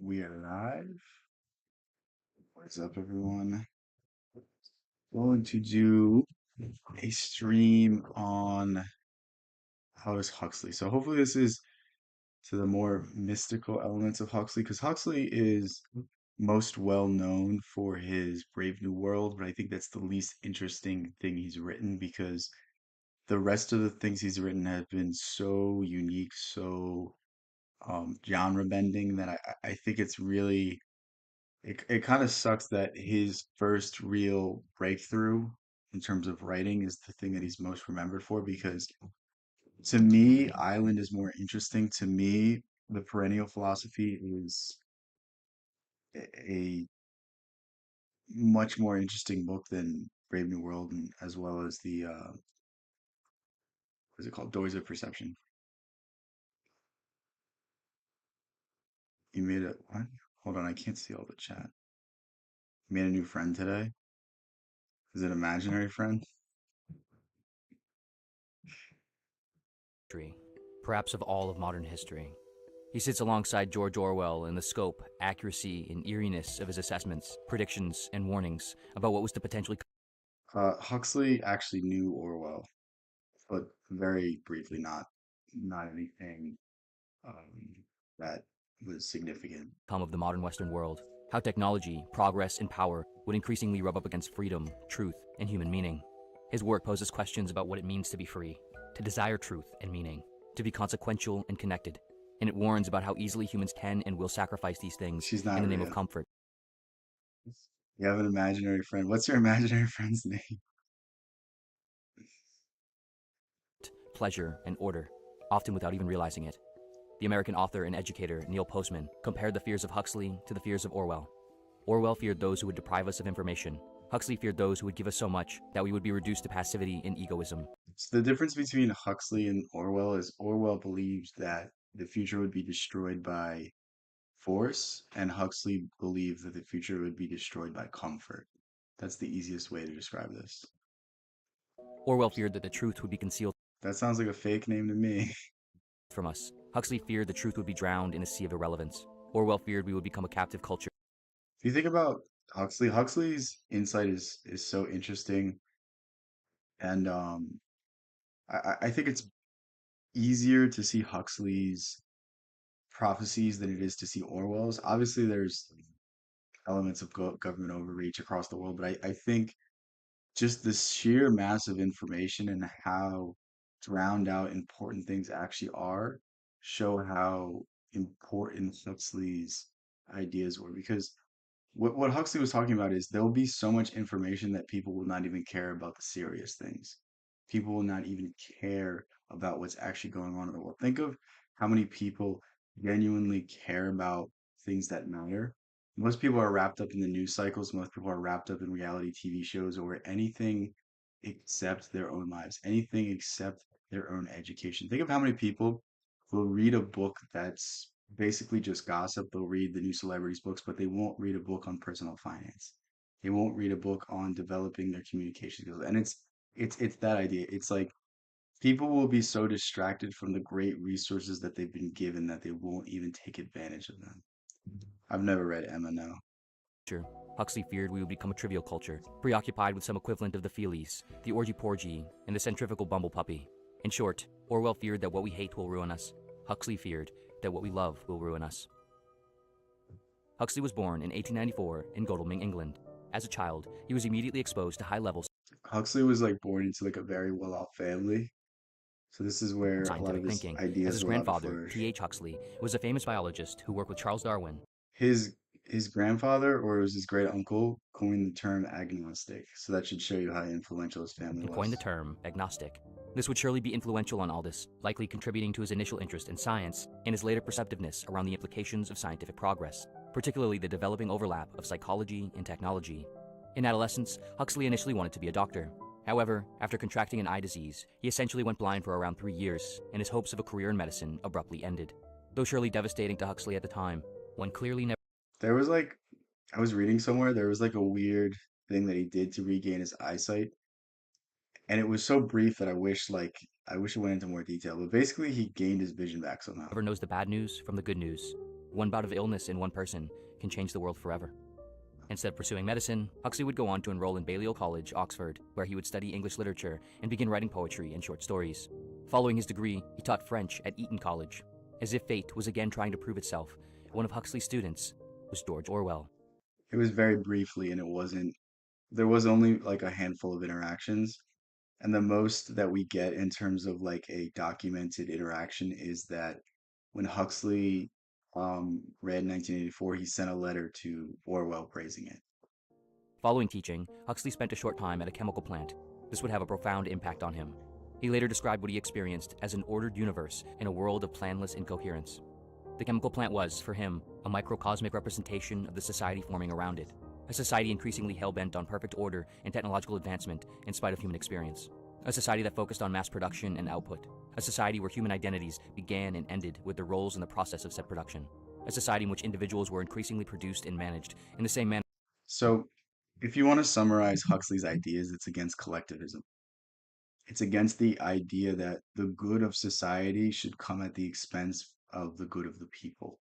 We are live. What's up, everyone? Going to do a stream on Aldous Huxley. So hopefully this is to the more mystical elements of Huxley, because Huxley is most well known for his Brave New World, but I think that's the least interesting thing he's written because the rest of the things he's written have been so unique, so genre bending that I think it's really it kind of sucks that his first real breakthrough in terms of writing is the thing that he's most remembered for because to me, Island is more interesting. To me, the perennial philosophy is a much more interesting book than Brave New World, and as well as the what is it called? Doors of Perception. You made a what? Hold on, I can't see all the chat. You made a new friend today. Is it an imaginary friend? Perhaps of all of modern history. He sits alongside George Orwell in the scope, accuracy, and eeriness of his assessments, predictions, and warnings about what was to potentially. Huxley actually knew Orwell, but very briefly, not anything um, that was significant. Come of the modern Western world, how technology, progress, and power would increasingly rub up against freedom, truth, and human meaning. His work poses questions about what it means to be free, to desire truth and meaning, to be consequential and connected, and it warns about how easily humans can and will sacrifice these things She's in not the name of real. comfort, You have an imaginary friend. What's your imaginary friend's name? pleasure, and order, often without even realizing it. The American author and educator Neil Postman compared the fears of Huxley to the fears of Orwell. Orwell feared those who would deprive us of information. Huxley feared those who would give us so much that we would be reduced to passivity and egoism. So the difference between Huxley and Orwell is Orwell believes that the future would be destroyed by force, and Huxley believed that the future would be destroyed by comfort. That's the easiest way to describe this. Orwell feared that the truth would be concealed That sounds like a fake name to me. from us. Huxley feared the truth would be drowned in a sea of irrelevance. Orwell feared we would become a captive culture. If you think about Huxley, Huxley's insight is so interesting, and I think it's easier to see Huxley's prophecies than it is to see Orwell's. Obviously, there's elements of government overreach across the world, but I think just the sheer mass of information and how drowned out important things actually are show how important Huxley's ideas were. Because what Huxley was talking about is there'll be so much information that people will not even care about the serious things. People will not even care about what's actually going on in the world. Think of how many people genuinely care about things that matter. Most people are wrapped up in the news cycles. Most people are wrapped up in reality TV shows or anything except their own lives, anything except their own education. Think of how many people will read a book that's basically just gossip. They'll read the new celebrities' books, but they won't read a book on personal finance. They won't read a book on developing their communication skills. And it's that idea. It's like people will be so distracted from the great resources that they've been given that they won't even take advantage of them. I've never read Emma, no. Huxley feared we would become a trivial culture, preoccupied with some equivalent of the feelies, the orgy-porgy, and the centrifugal bumble puppy. In short, Orwell feared that what we hate will ruin us. Huxley feared that what we love will ruin us. Huxley was born in 1894 in Godalming, England. As a child, he was immediately exposed to high levels Huxley was like born into like a very well-off family. So this is of where a lot of scientific his thinking, as ideas his were allowed to grandfather, flourish. T.H. Huxley, was a famous biologist who worked with Charles Darwin His grandfather or it was his great uncle coined the term agnostic. So that should show you how influential his family and coined the was. term agnostic. This would surely be influential on Aldous, likely contributing to his initial interest in science and his later perceptiveness around the implications of scientific progress, particularly the developing overlap of psychology and technology. In adolescence, Huxley initially wanted to be a doctor. However, after contracting an eye disease, he essentially went blind for around 3 years, and his hopes of a career in medicine abruptly ended. Though surely devastating to Huxley at the time, one clearly never There was like I was reading somewhere there was like a weird thing that he did to regain his eyesight, and it was so brief that I wish it went into more detail. But basically, he gained his vision back somehow. knows the bad news from the good news. one bout of illness in one person can change the world forever. Instead of pursuing medicine, Huxley would go on to enroll in Balliol College, Oxford, where he would study English literature and begin writing poetry and short stories. Following his degree, he taught French at Eton College. As if fate was again trying to prove itself, one of Huxley's students was George Orwell. It was very briefly, and it wasn't, there was only like a handful of interactions. And the most that we get in terms of like a documented interaction is that when Huxley read 1984, he sent a letter to Orwell praising it. Following teaching, Huxley spent a short time at a chemical plant. This would have a profound impact on him. He later described what he experienced as an ordered universe in a world of planless incoherence. The chemical plant was, for him, a microcosmic representation of the society forming around it, a society increasingly hell-bent on perfect order and technological advancement in spite of human experience, a society that focused on mass production and output, a society where human identities began and ended with their roles in the process of said production, a society in which individuals were increasingly produced and managed in the same manner. So, if you want to summarize Huxley's ideas, it's against collectivism. It's against the idea that the good of society should come at the expense of the good of the people.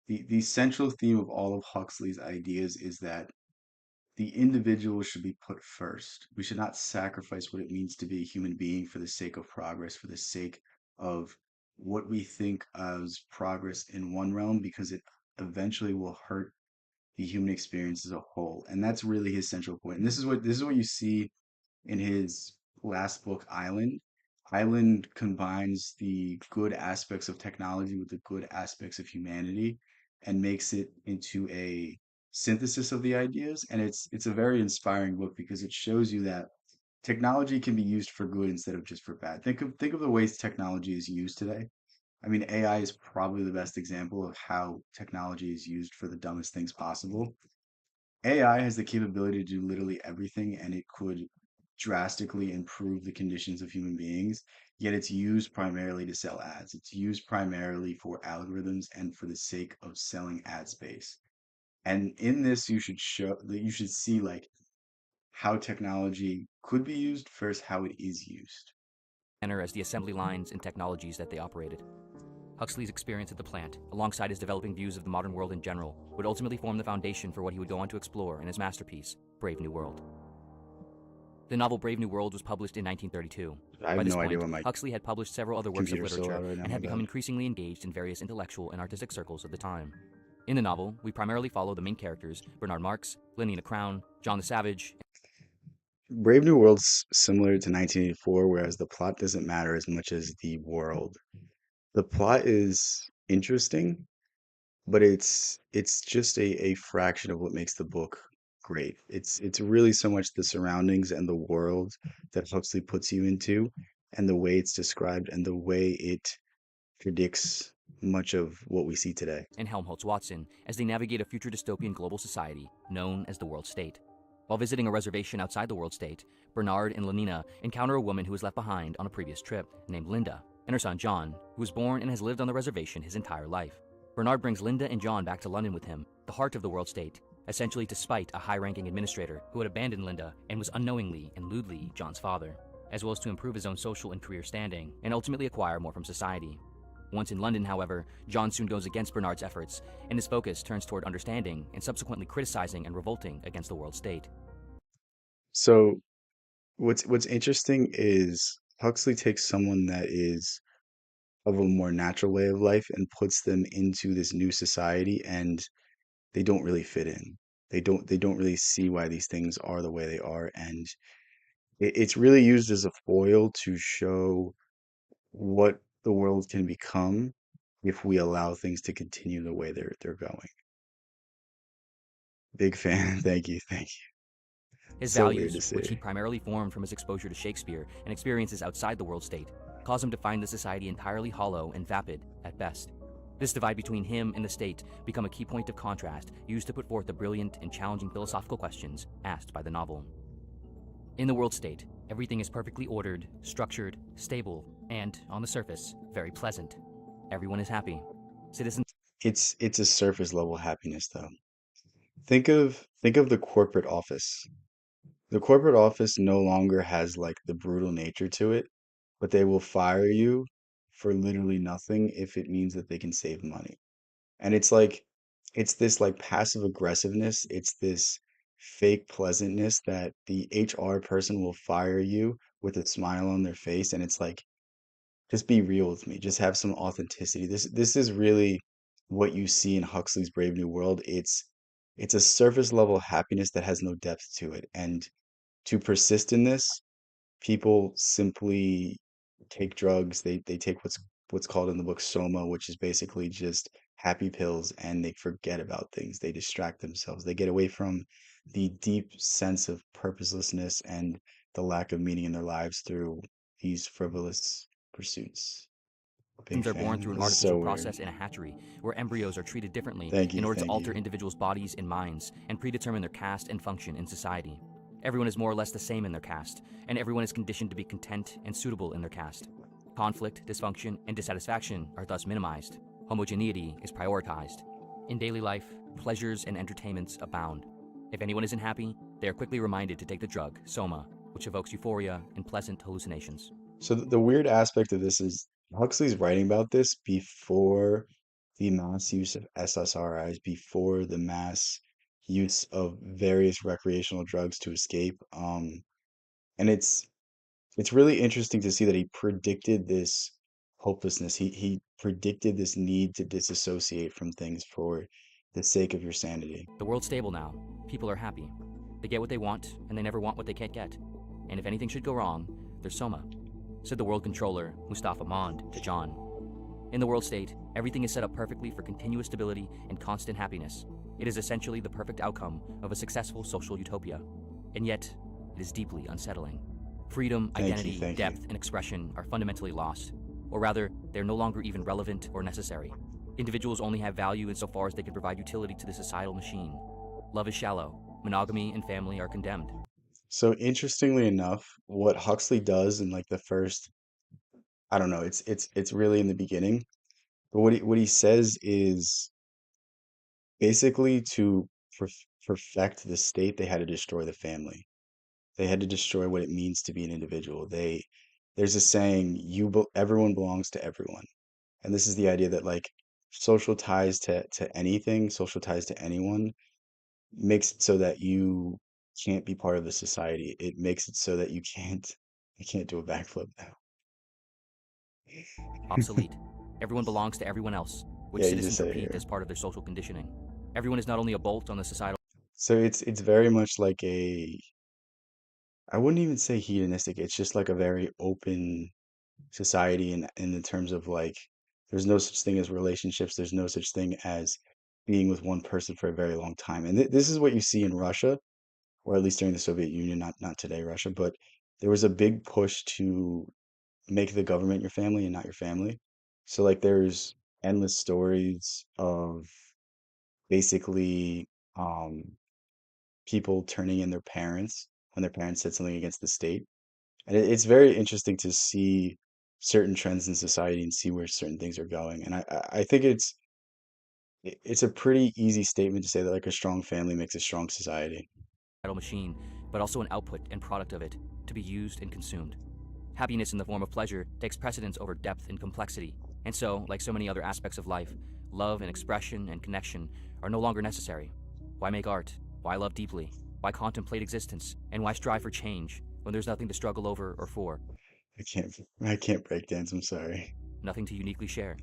The central theme of all of Huxley's ideas is that the individual should be put first. We should not sacrifice what it means to be a human being for the sake of progress, for the sake of what we think as progress in one realm, because it eventually will hurt the human experience as a whole. And that's really his central point. And this is what you see in his last book, Island. Island combines the good aspects of technology with the good aspects of humanity and makes it into a synthesis of the ideas. And it's a very inspiring book because it shows you that technology can be used for good instead of just for bad. Think of the ways technology is used today. I mean, AI is probably the best example of how technology is used for the dumbest things possible. AI has the capability to do literally everything, and it could drastically improve the conditions of human beings, yet it's used primarily to sell ads. It's used primarily for algorithms and for the sake of selling ad space. And in this, you should see like how technology could be used versus how it is used. As the assembly lines and technologies that they operated. Huxley's experience at the plant, alongside his developing views of the modern world in general, would ultimately form the foundation for what he would go on to explore in his masterpiece, Brave New World. The novel Brave New World was published in 1932. I By have this no idea point, what my Huxley had published several other works of computer's so literature loud right now. and My had become bad. increasingly engaged in various intellectual and artistic circles of the time. In the novel, we primarily follow the main characters, Bernard Marx, Lenina Crown, John the Savage. Brave New World's similar to 1984, whereas the plot doesn't matter as much as the world. The plot is interesting, but it's just a fraction of what makes the book great. It's really so much the surroundings and the world that Huxley puts you into, and the way it's described, and the way it predicts much of what we see today. And Helmholtz Watson as they navigate a future dystopian global society known as the World State. While visiting a reservation outside the World State, Bernard and Lenina encounter a woman who was left behind on a previous trip, named Linda, and her son John, who was born and has lived on the reservation his entire life. Bernard brings Linda and John back to London with him, the heart of the World State, essentially to spite a high-ranking administrator who had abandoned Linda and was unknowingly and lewdly John's father, as well as to improve his own social and career standing and ultimately acquire more from society. Once in London, however, John soon goes against Bernard's efforts, and his focus turns toward understanding and subsequently criticizing and revolting against the world state. So what's interesting is Huxley takes someone that is of a more natural way of life and puts them into this new society, and they don't really fit in. They don't really see why these things are the way they are, and it's really used as a foil to show what the world can become if we allow things to continue the way they're going. Big fan. Thank you. Thank you. His So weird to values, which he say. primarily formed from his exposure to Shakespeare and experiences outside the world state, cause him to find the society entirely hollow and vapid at best. This divide between him and the state become a key point of contrast used to put forth the brilliant and challenging philosophical questions asked by the novel. In the world state, everything is perfectly ordered, structured, stable, and, on the surface, very pleasant. Everyone is happy. Citizens It's a surface level happiness though. Think of the corporate office. The corporate office no longer has like the brutal nature to it, but they will fire you for literally nothing if it means that they can save money. And it's like it's this like passive aggressiveness, it's this fake pleasantness that the HR person will fire you with a smile on their face, and it's like, just be real with me. Just have some authenticity. This is really what you see in Huxley's Brave New World. It's a surface level happiness that has no depth to it. And to persist in this, people simply take drugs. They take what's called in the book soma, which is basically just happy pills, and they forget about things. They distract themselves. They get away from the deep sense of purposelessness and the lack of meaning in their lives through these frivolous pursuits. Big Are born fan. through an This is so artificial weird. process in a hatchery, where embryos are treated differently Thank in you, order to thank alter you. individuals' bodies and minds and predetermine their caste and function in society. Everyone is more or less the same in their caste, and everyone is conditioned to be content and suitable in their caste. Conflict, dysfunction, and dissatisfaction are thus minimized. Homogeneity is prioritized. In daily life, pleasures and entertainments abound. If anyone isn't happy, they are quickly reminded to take the drug, soma, which evokes euphoria and pleasant hallucinations. So the weird aspect of this is Huxley's writing about this before the mass use of SSRIs, before the mass use of various recreational drugs to escape. And it's really interesting to see that he predicted this hopelessness. He predicted this need to disassociate from things for the sake of your sanity. The world's stable now. People are happy. They get what they want, and they never want what they can't get. And if anything should go wrong, there's Soma, said the world controller, Mustafa Mond, to John. In the world state, everything is set up perfectly for continuous stability and constant happiness. It is essentially the perfect outcome of a successful social utopia. And yet, it is deeply unsettling. Freedom, Thank you, identity, thank you. depth, and expression are fundamentally lost. Or rather, they're no longer even relevant or necessary. Individuals only have value insofar as they can provide utility to the societal machine. Love is shallow. Monogamy and family are condemned. So interestingly enough, what Huxley does in like the first, I don't know, it's really in the beginning, but what he says is basically to perfect the state, they had to destroy the family. They had to destroy what it means to be an individual. There's a saying, everyone belongs to everyone. And this is the idea that like social ties to anything, social ties to anyone makes it so that you can't be part of the society. It makes it so that you can't do a backflip now. Obsolete. Everyone belongs to everyone else, which Yeah, you just citizens said it repeat here. as part of their social conditioning. Everyone is not only a bolt on the societal So it's very much like a, I wouldn't even say hedonistic. It's just like a very open society in the terms of like there's no such thing as relationships. There's no such thing as being with one person for a very long time. And this is what you see in Russia, or at least during the Soviet Union, not today Russia, but there was a big push to make the government your family and not your family. So like there's endless stories of basically um people turning in their parents when their parents said something against the state. And it's very interesting to see certain trends in society and see where certain things are going. And I think it's a pretty easy statement to say that like a strong family makes a strong society. machine, but also an output and product of it, to be used and consumed. Happiness in the form of pleasure takes precedence over depth and complexity, and so, like so many other aspects of life, love and expression and connection are no longer necessary. Why make art? Why love deeply? Why contemplate existence? And why strive for change when there's nothing to struggle over or for? I can't break dance, I'm sorry. Nothing to uniquely share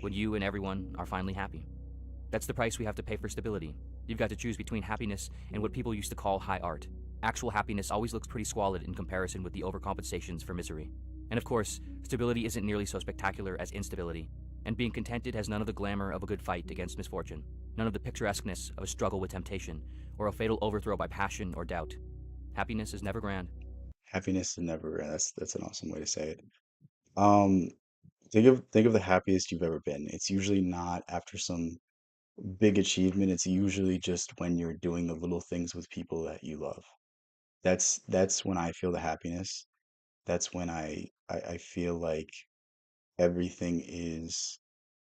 when you and everyone are finally happy. That's the price we have to pay for stability. You've got to choose between happiness and what people used to call high art. Actual happiness always looks pretty squalid in comparison with the overcompensations for misery. And of course, stability isn't nearly so spectacular as instability. And being contented has none of the glamour of a good fight against misfortune, none of the picturesqueness of a struggle with temptation, or a fatal overthrow by passion or doubt. Happiness is never grand. Happiness is never, that's an awesome way to say it. Um, think of the happiest you've ever been. It's usually not after some big achievement. It's usually just when you're doing the little things with people that you love. That's when I feel the happiness. That's when I feel like everything is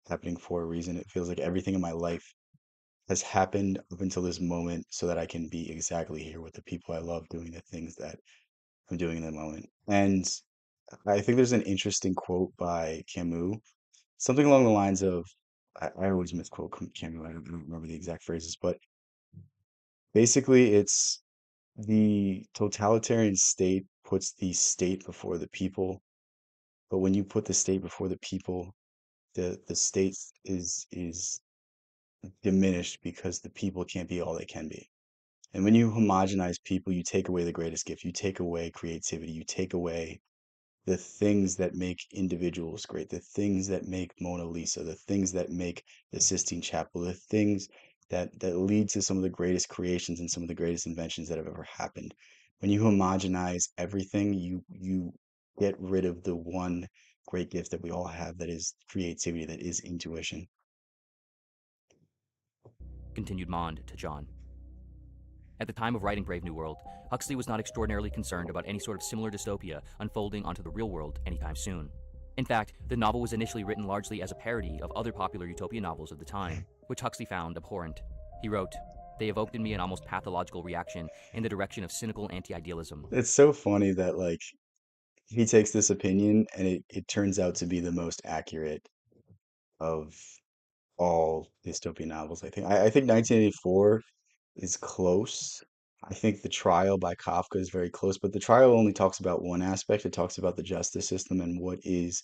happening for a reason. It feels like everything in my life has happened up until this moment so that I can be exactly here with the people I love doing the things that I'm doing in the moment. And I think there's an interesting quote by Camus, something along the lines of I always misquote Camus. I don't remember the exact phrases, but basically it's the totalitarian state puts the state before the people, but when you put the state before the people, the state is diminished because the people can't be all they can be. And when you homogenize people, you take away the greatest gift. You take away creativity. You take away the things that make individuals great, the things that make Mona Lisa, the things that make the Sistine Chapel, the things that lead to some of the greatest creations and some of the greatest inventions that have ever happened. When you homogenize everything, you get rid of the one great gift that we all have, that is creativity, that is intuition. Continued Mond to John. At the time of writing Brave New World, Huxley was not extraordinarily concerned about any sort of similar dystopia unfolding onto the real world anytime soon. In fact, the novel was initially written largely as a parody of other popular utopian novels of the time, which Huxley found abhorrent. He wrote, "They evoked in me an almost pathological reaction in the direction of cynical anti-idealism." It's so funny that like he takes this opinion and it turns out to be the most accurate of all dystopian novels, I think. I think 1984 is close. I think The Trial by Kafka is very close, but The Trial only talks about one aspect. It talks about the justice system and what is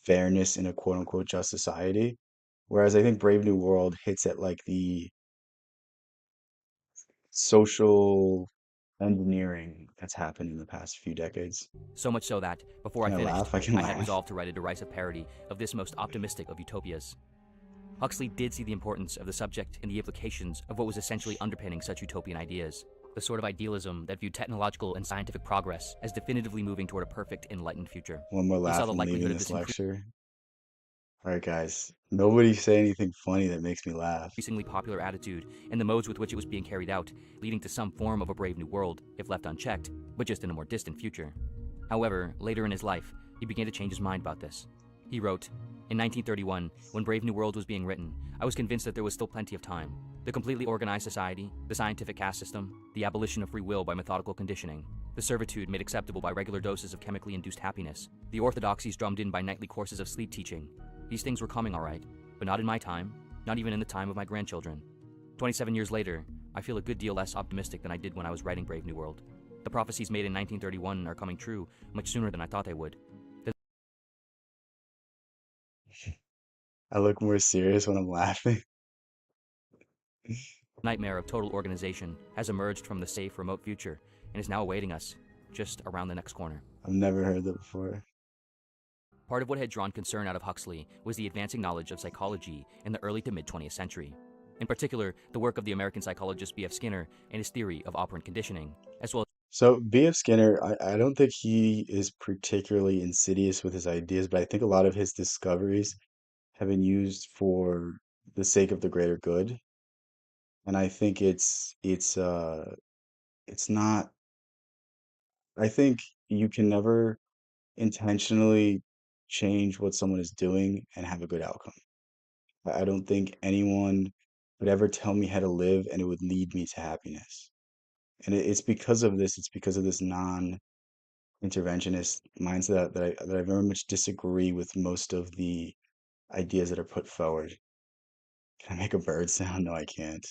fairness in a quote unquote just society. Whereas I think Brave New World hits at like the social engineering that's happened in the past few decades. So much so that, before I Can I finished, laugh? I can I had laugh. resolved to write a derisive parody of this most optimistic of utopias. Huxley did see the importance of the subject and the implications of what was essentially underpinning such utopian ideas, the sort of idealism that viewed technological and scientific progress as definitively moving toward a perfect, enlightened future. One more He saw laugh, the I'm leaving likelihood of this this lecture. All right, guys. Nobody say anything funny that makes me laugh. increasingly popular attitude and the modes with which it was being carried out, leading to some form of a brave new world, if left unchecked, but just in a more distant future. However, later in his life, he began to change his mind about this. He wrote, "In 1931, when Brave New World was being written, I was convinced that there was still plenty of time. The completely organized society, the scientific caste system, the abolition of free will by methodical conditioning, the servitude made acceptable by regular doses of chemically induced happiness, the orthodoxies drummed in by nightly courses of sleep teaching. These things were coming all right, but not in my time, not even in the time of my grandchildren. 27 years later, I feel a good deal less optimistic than I did when I was writing Brave New World. The prophecies made in 1931 are coming true much sooner than I thought they would. The I look more serious when I'm laughing. nightmare of total organization has emerged from the safe, remote future and is now awaiting us just around the next corner." I've never heard that before. Part of what had drawn concern out of Huxley was the advancing knowledge of psychology in the early to mid 20th century. In particular, the work of the American psychologist B.F. Skinner and his theory of operant conditioning, as well So B.F. Skinner, I don't think he is particularly insidious with his ideas, but I think a lot of his discoveries have been used for the sake of the greater good. And I think it's not, I think you can never intentionally change what someone is doing and have a good outcome. I don't think anyone would ever tell me how to live and it would lead me to happiness. And it's because of this, it's because of this non-interventionist mindset that I very much disagree with most of the ideas that are put forward. Can I make a bird sound? No, I can't.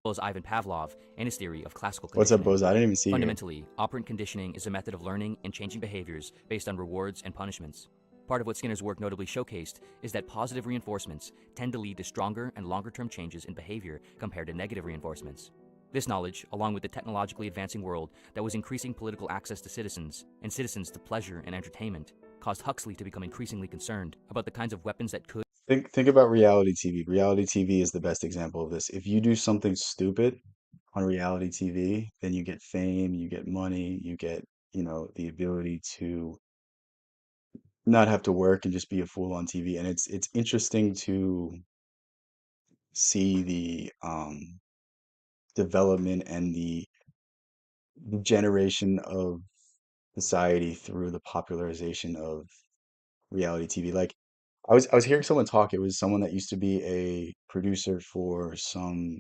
as Ivan Pavlov and his theory of classical What's up, conditioning. Boz? I didn't even see you here. Fundamentally, operant conditioning is a method of learning and changing behaviors based on rewards and punishments. Part of what Skinner's work notably showcased is that positive reinforcements tend to lead to stronger and longer term changes in behavior compared to negative reinforcements. This knowledge, along with the technologically advancing world that was increasing political access to citizens and citizens to pleasure and entertainment, caused Huxley to become increasingly concerned about the kinds of weapons that could Think about reality TV. Reality TV is the best example of this. If you do something stupid on reality TV, then you get fame, you get money, you get, the ability to not have to work and just be a fool on TV. And it's interesting to see the development and the generation of society through the popularization of reality TV. Like I was hearing someone talk. It was someone that used to be a producer for some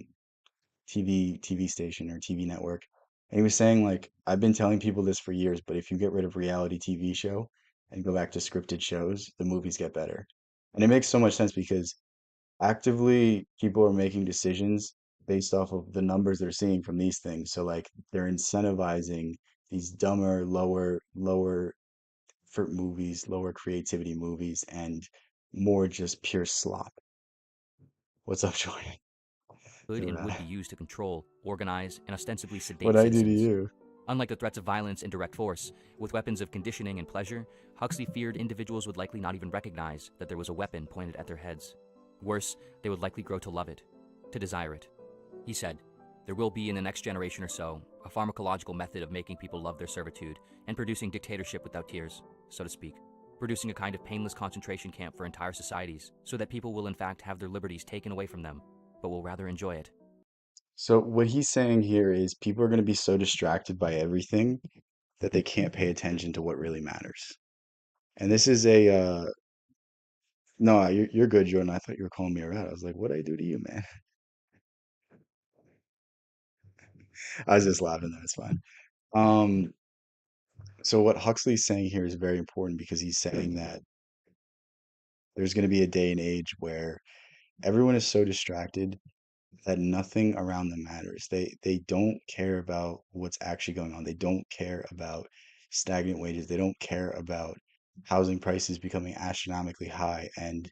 TV station or TV network. And he was saying like I've been telling people this for years, but if you get rid of reality TV show and go back to scripted shows, the movies get better. And it makes so much sense because actively people are making decisions based off of the numbers they're seeing from these things. So like they're incentivizing these dumber, lower for movies, lower creativity movies, and more just pure slop. What's up, Jordan? Could You're and would mad. be used to control, organize, and ostensibly sedate What I do to citizens. you? Unlike the threats of violence and direct force, with weapons of conditioning and pleasure, Huxley feared individuals would likely not even recognize that there was a weapon pointed at their heads. Worse, they would likely grow to love it, to desire it. He said, "There will be in the next generation or so a pharmacological method of making people love their servitude and producing dictatorship without tears, so to speak. Producing a kind of painless concentration camp for entire societies so that people will in fact have their liberties taken away from them, but will rather enjoy it." So what he's saying here is people are going to be so distracted by everything that they can't pay attention to what really matters. And this is a no, you're good, Jordan. I thought you were calling me a rat. I was like, what I do to you, man? I was just laughing. That's fine. Um, so what Huxley's saying here is very important because he's saying that there's going to be a day and age where everyone is so distracted that nothing around them matters. They don't care about what's actually going on. They don't care about stagnant wages. They don't care about housing prices becoming astronomically high and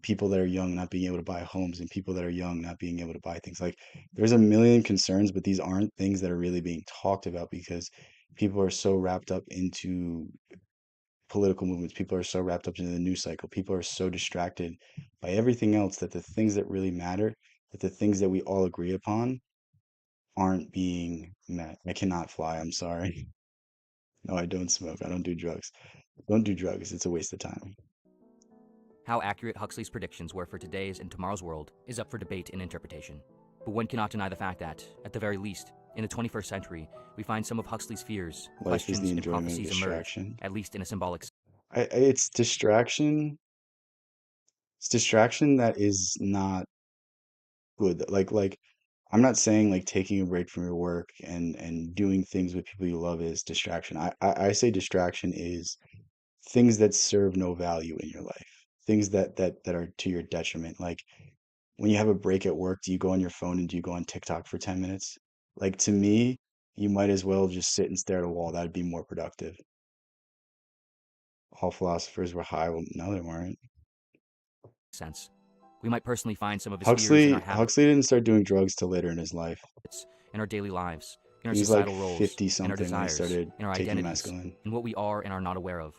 people that are young not being able to buy homes and people that are young not being able to buy things. Like there's a million concerns, but these aren't things that are really being talked about because people are so wrapped up into political movements. People are so wrapped up into the news cycle. People are so distracted by everything else that the things that really matter, that the things that we all agree upon aren't being met. I cannot fly. I'm sorry. No, I don't smoke. I don't do drugs. Don't do drugs. It's a waste of time. How accurate Huxley's predictions were for today's and tomorrow's world is up for debate and interpretation. But one cannot deny the fact that, at the very least, in the 21st century, we find some of Huxley's fears, Life is the questions, and enjoyment of prophecies emerge, distraction. at least in a symbolic sense. It's distraction. It's distraction that is not good. Like I'm not saying like taking a break from your work and doing things with people you love is distraction. I say distraction is things that serve no value in your life, things that are to your detriment. Like when you have a break at work, do you go on your phone and do you go on TikTok for 10 minutes? Like to me, you might as well just sit and stare at a wall. That'd be more productive. All philosophers were high. Well, no, they weren't. We might personally find some of his fears in our habits, Huxley didn't start doing drugs till later in his life. in our daily lives, in our He was like societal roles, 50 in our something when he desires, started in our taking identities, mescaline. in what we are and are not aware of.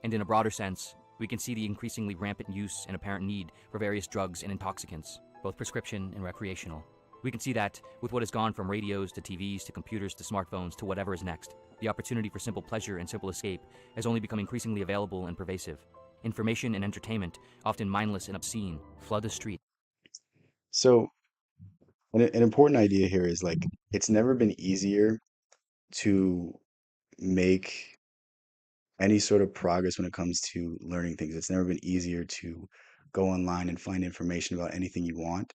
And in a broader sense, we can see the increasingly rampant use and apparent need for various drugs and intoxicants, both prescription and recreational. We can see that, with what has gone from radios to TVs to computers to smartphones to whatever is next, the opportunity for simple pleasure and simple escape has only become increasingly available and pervasive. Information and entertainment, often mindless and obscene, flood the streets. So an important idea here is like it's never been easier to make any sort of progress when it comes to learning things. It's never been easier to go online and find information about anything you want.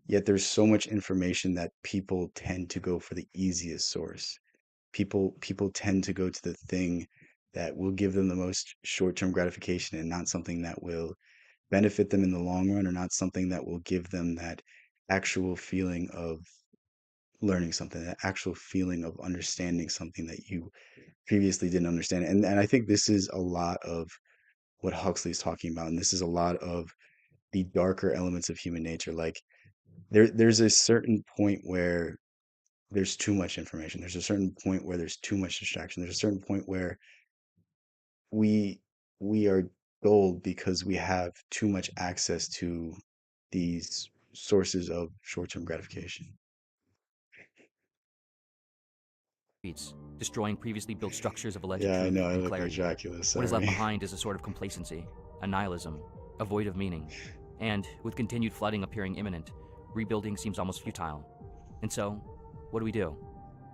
Yet there's so much information that people tend to go for the easiest source. People tend to go to the thing that will give them the most short-term gratification and not something that will benefit them in the long run or not something that will give them that actual feeling of learning something, that actual feeling of understanding something that you previously didn't understand. And I think this is a lot of what Huxley's talking about. And this is a lot of the darker elements of human nature. Like there's a certain point where there's too much information. There's a certain point where there's too much distraction. There's a certain point where we we are dulled because we have too much access to these sources of short-term gratification. Destroying previously built structures of alleged Yeah, I truth know. I and look like clarity. Dracula. What is left Sorry. behind is a sort of complacency, a nihilism, a void of meaning. And, with continued flooding appearing imminent, rebuilding seems almost futile. And so, what do?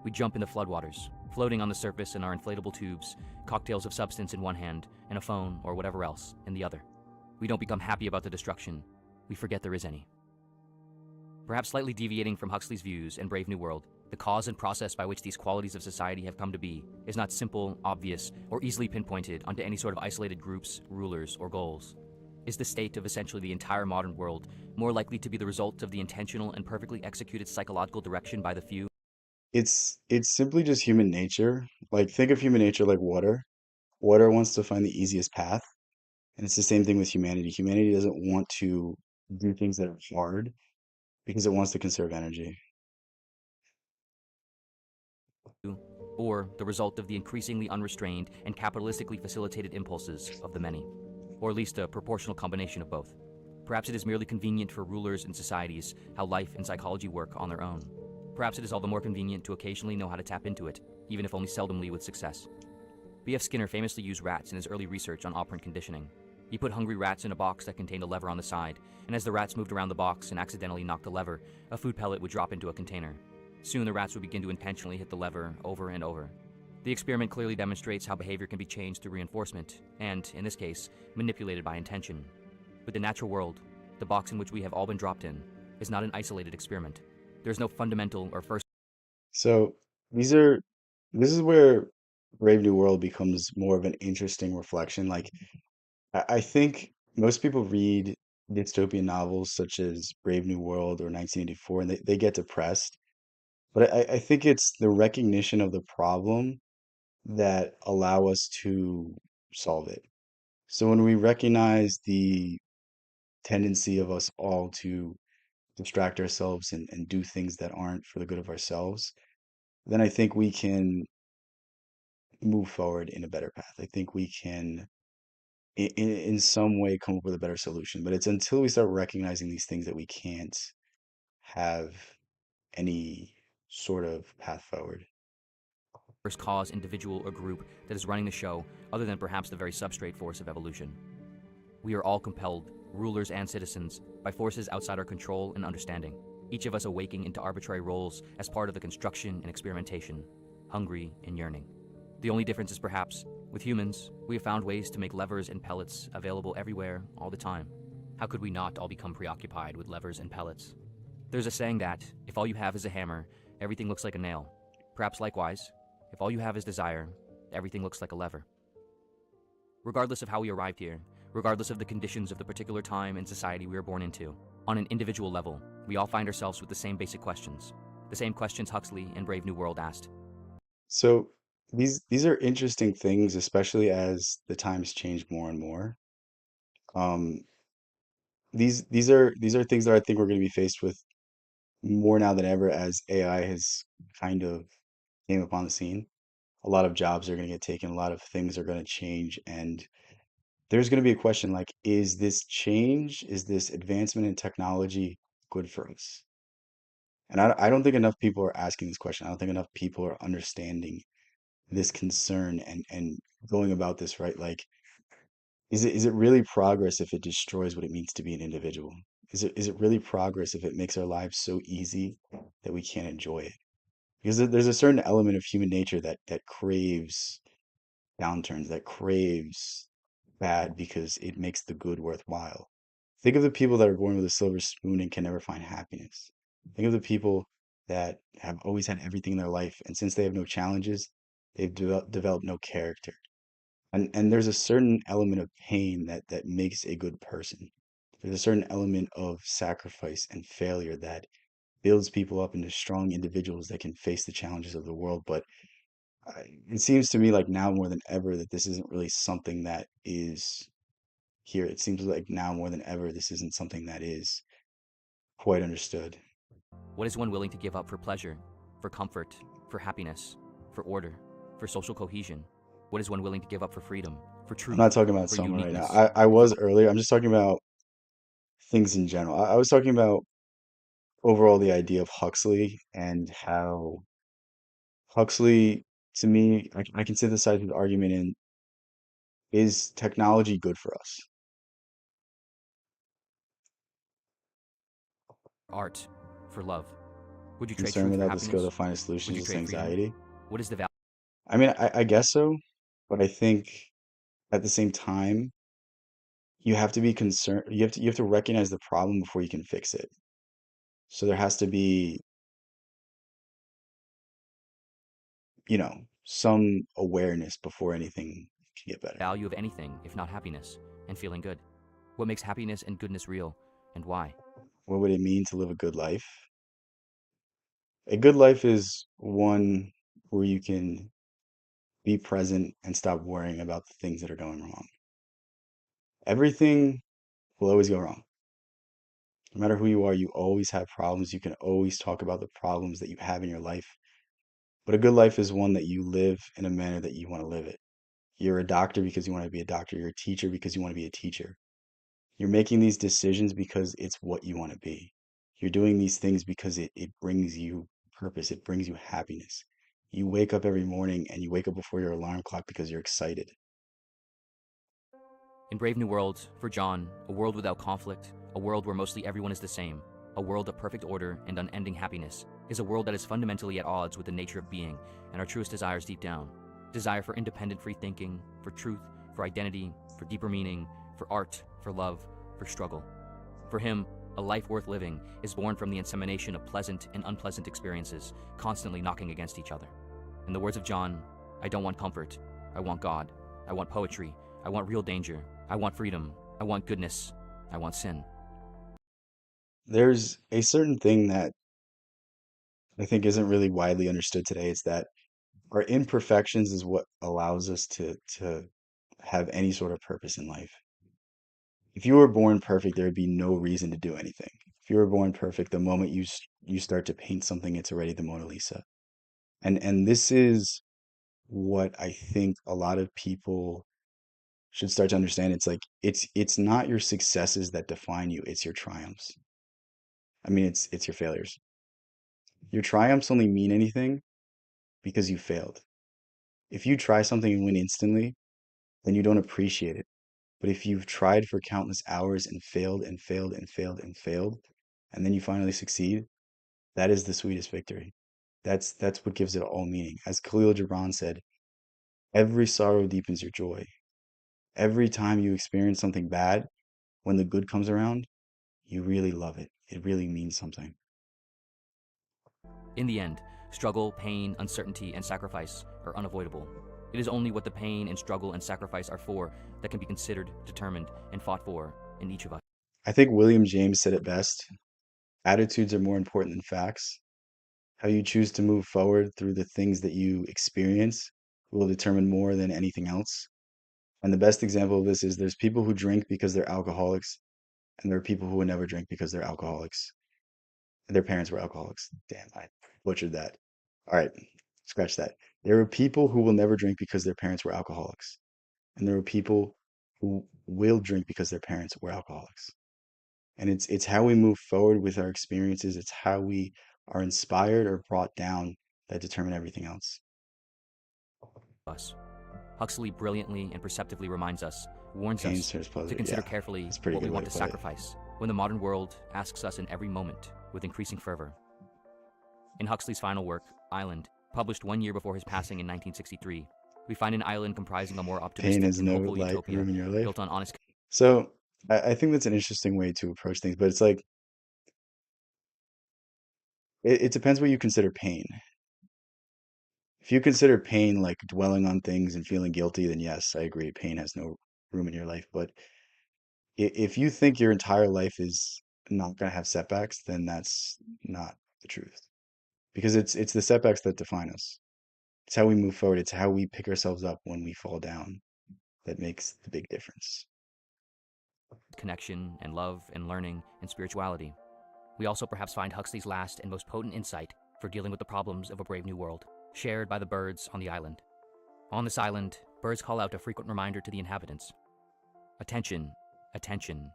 We jump in the floodwaters, floating on the surface in our inflatable tubes, cocktails of substance in one hand, and a phone or whatever else in the other. We don't become happy about the destruction. We forget there is any. Perhaps slightly deviating from Huxley's views and Brave New World, the cause and process by which these qualities of society have come to be is not simple, obvious, or easily pinpointed onto any sort of isolated groups, rulers, or goals. Is the state of essentially the entire modern world more likely to be the result of the intentional and perfectly executed psychological direction by the few? It's simply just human nature. Like think of human nature like water. Water wants to find the easiest path, and it's the same thing with humanity. Humanity doesn't want to do things that are hard because it wants to conserve energy. Or the result of the increasingly unrestrained and capitalistically facilitated impulses of the many? Or at least a proportional combination of both? Perhaps it is merely convenient for rulers and societies how life and psychology work on their own. Perhaps it is all the more convenient to occasionally know how to tap into it, even if only seldomly with success. B.F. Skinner famously used rats in his early research on operant conditioning. He put hungry rats in a box that contained a lever on the side, and as the rats moved around the box and accidentally knocked the lever, a food pellet would drop into a container. Soon the rats would begin to intentionally hit the lever over and over. The experiment clearly demonstrates how behavior can be changed through reinforcement, and, in this case, manipulated by intention. But the natural world, the box in which we have all been dropped in, is not an isolated experiment. There is no fundamental or first So these are this is where Brave New World becomes more of an interesting reflection. Like I think most people read dystopian novels such as Brave New World or 1984 and they get depressed. But I think it's the recognition of the problem that allow us to solve it. So when we recognize the tendency of us all to distract ourselves and do things that aren't for the good of ourselves, then I think we can move forward in a better path. I think we can, in some way, come up with a better solution. But it's until we start recognizing these things that we can't have any sort of path forward. cause, individual, or group that is running the show, other than perhaps the very substrate force of evolution. We are all compelled, rulers and citizens, by forces outside our control and understanding, each of us awaking into arbitrary roles as part of the construction and experimentation, hungry and yearning. The only difference is perhaps, with humans, we have found ways to make levers and pellets available everywhere, all the time. How could we not all become preoccupied with levers and pellets? There's a saying that, if all you have is a hammer, everything looks like a nail. Perhaps likewise, if all you have is desire, everything looks like a lever. Regardless of how we arrived here, regardless of the conditions of the particular time and society we were born into, on an individual level, we all find ourselves with the same basic questions. The same questions Huxley and Brave New World asked. So these are interesting things, especially as the times change more and more. Um, these are things that I think we're going to be faced with more now than ever as AI has kind of came upon the scene. A lot of jobs are going to get taken, a lot of things are going to change, and there's going to be a question like, is this change, is this advancement in technology good for us? And I don't think enough people are asking this question. I don't think enough people are understanding this concern and going about this right. Like, is it really progress if it destroys what it means to be an individual? Is it really progress if it makes our lives so easy that we can't enjoy it? Because there's a certain element of human nature that craves downturns, that craves bad because it makes the good worthwhile. Think of the people that are born with a silver spoon and can never find happiness. Think of the people that have always had everything in their life, and since they have no challenges, they've developed no character. And there's a certain element of pain that makes a good person. There's a certain element of sacrifice and failure that builds people up into strong individuals that can face the challenges of the world. But it seems to me like now more than ever that this isn't really something that is here. It seems like now more than ever this isn't something that is quite understood. What is one willing to give up for pleasure, for comfort, for happiness, for order, for social cohesion? What is one willing to give up for freedom, for I'm not truth, talking about for Soma right now. uniqueness, I for was earlier. I'm just talking about things in general. I was talking about overall the idea of Huxley and how Huxley, to me, I can synthesize his argument in, is technology good for us? art, for love? Would you trade Concern truth for without the skill to happiness? find a Would solution you is just trade freedom? anxiety. What is the value? I mean, I guess so, but I think at the same time, you have to be concerned. You have to recognize the problem before you can fix it. So there has to be, some awareness before anything can get better. Value of anything if not happiness and feeling good? What makes happiness and goodness real, and why? What would it mean to live a good life? A good life is one where you can be present and stop worrying about the things that are going wrong. Everything will always go wrong. No matter who you are, you always have problems. You can always talk about the problems that you have in your life. But a good life is one that you live in a manner that you want to live it. You're a doctor because you want to be a doctor. You're a teacher because you want to be a teacher. You're making these decisions because it's what you want to be. You're doing these things because it brings you purpose. It brings you happiness. You wake up every morning and you wake up before your alarm clock because you're excited. In Brave New World, for John, a world without conflict, a world where mostly everyone is the same, a world of perfect order and unending happiness, is a world that is fundamentally at odds with the nature of being and our truest desires deep down. Desire for independent free thinking, for truth, for identity, for deeper meaning, for art, for love, for struggle. For him, a life worth living is born from the insemination of pleasant and unpleasant experiences, constantly knocking against each other. In the words of John, I don't want comfort. I want God. I want poetry. I want real danger. I want freedom. I want goodness. I want sin. There's a certain thing that I think isn't really widely understood today. It's that our imperfections is what allows us to have any sort of purpose in life. If you were born perfect, there would be no reason to do anything. If you were born perfect, the moment you start to paint something, it's already the Mona Lisa. And this is what I think a lot of people should start to understand. It's like it's not your successes that define you, it's your triumphs. I mean, it's your failures. Your triumphs only mean anything because you failed. If you try something and win instantly, then you don't appreciate it. But if you've tried for countless hours and failed and failed and failed and failed, and then you finally succeed, that is the sweetest victory. That's what gives it all meaning. As Khalil Gibran said, every sorrow deepens your joy. Every time you experience something bad, when the good comes around, you really love it. It really means something. In the end, struggle, pain, uncertainty, and sacrifice are unavoidable. It is only what the pain and struggle and sacrifice are for that can be considered, determined, and fought for in each of us. I think William James said it best. Attitudes are more important than facts. How you choose to move forward through the things that you experience will determine more than anything else. And the best example of this is there's people who drink because they're alcoholics, and there are people who would never drink because they're alcoholics. Their parents were alcoholics. Damn, I butchered that. All right, scratch that. There are people who will never drink because their parents were alcoholics, and there are people who will drink because their parents were alcoholics. And it's how we move forward with our experiences. It's how we are inspired or brought down that determine everything else. Huxley brilliantly and perceptively reminds us, warns Pain us, serves to pleasure. consider Yeah, carefully that's a pretty what we good way want to to put it. sacrifice when the modern world asks us in every moment with increasing fervor. In Huxley's final work, Island, published 1 year before his passing in 1963, we find an island comprising a more Pain optimistic has and no hopeful like utopia room in your life. built on honest. So I think that's an interesting way to approach things, but it's like it depends what you consider pain. If you consider pain like dwelling on things and feeling guilty, then yes, I agree. Pain has no room in your life. But if you think your entire life is not going to have setbacks, then that's not the truth. Because it's the setbacks that define us. It's how we move forward. It's how we pick ourselves up when we fall down that makes the big difference. Connection and love and learning and spirituality. We also perhaps find Huxley's last and most potent insight for dealing with the problems of a brave new world, shared by the birds on the island. On this island, birds call out a frequent reminder to the inhabitants. Attention, attention,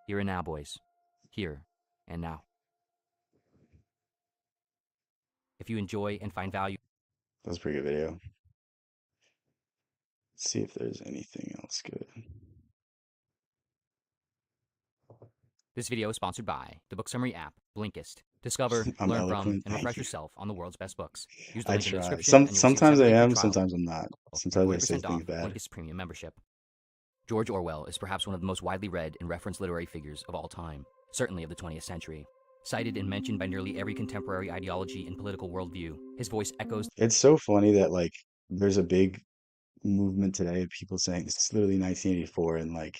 here and now, boys. Here and now. If you enjoy and find value, That was a pretty good video. Let's see if there's anything else good. this video is sponsored by the book summary app, Blinkist. Discover, I'm learn from, eloquent. and Thank refresh you. yourself on the world's best books. Use the I link in the try. description and you'll receive a Sometimes I 7-day free am, trial sometimes I'm not. and Sometimes I say 40% things off bad. Blinkist premium membership. George Orwell is perhaps one of the most widely read and referenced literary figures of all time, certainly of the 20th century. Cited and mentioned by nearly every contemporary ideology and political worldview, his voice echoes. It's so funny that like there's a big movement today of people saying this is literally 1984 and like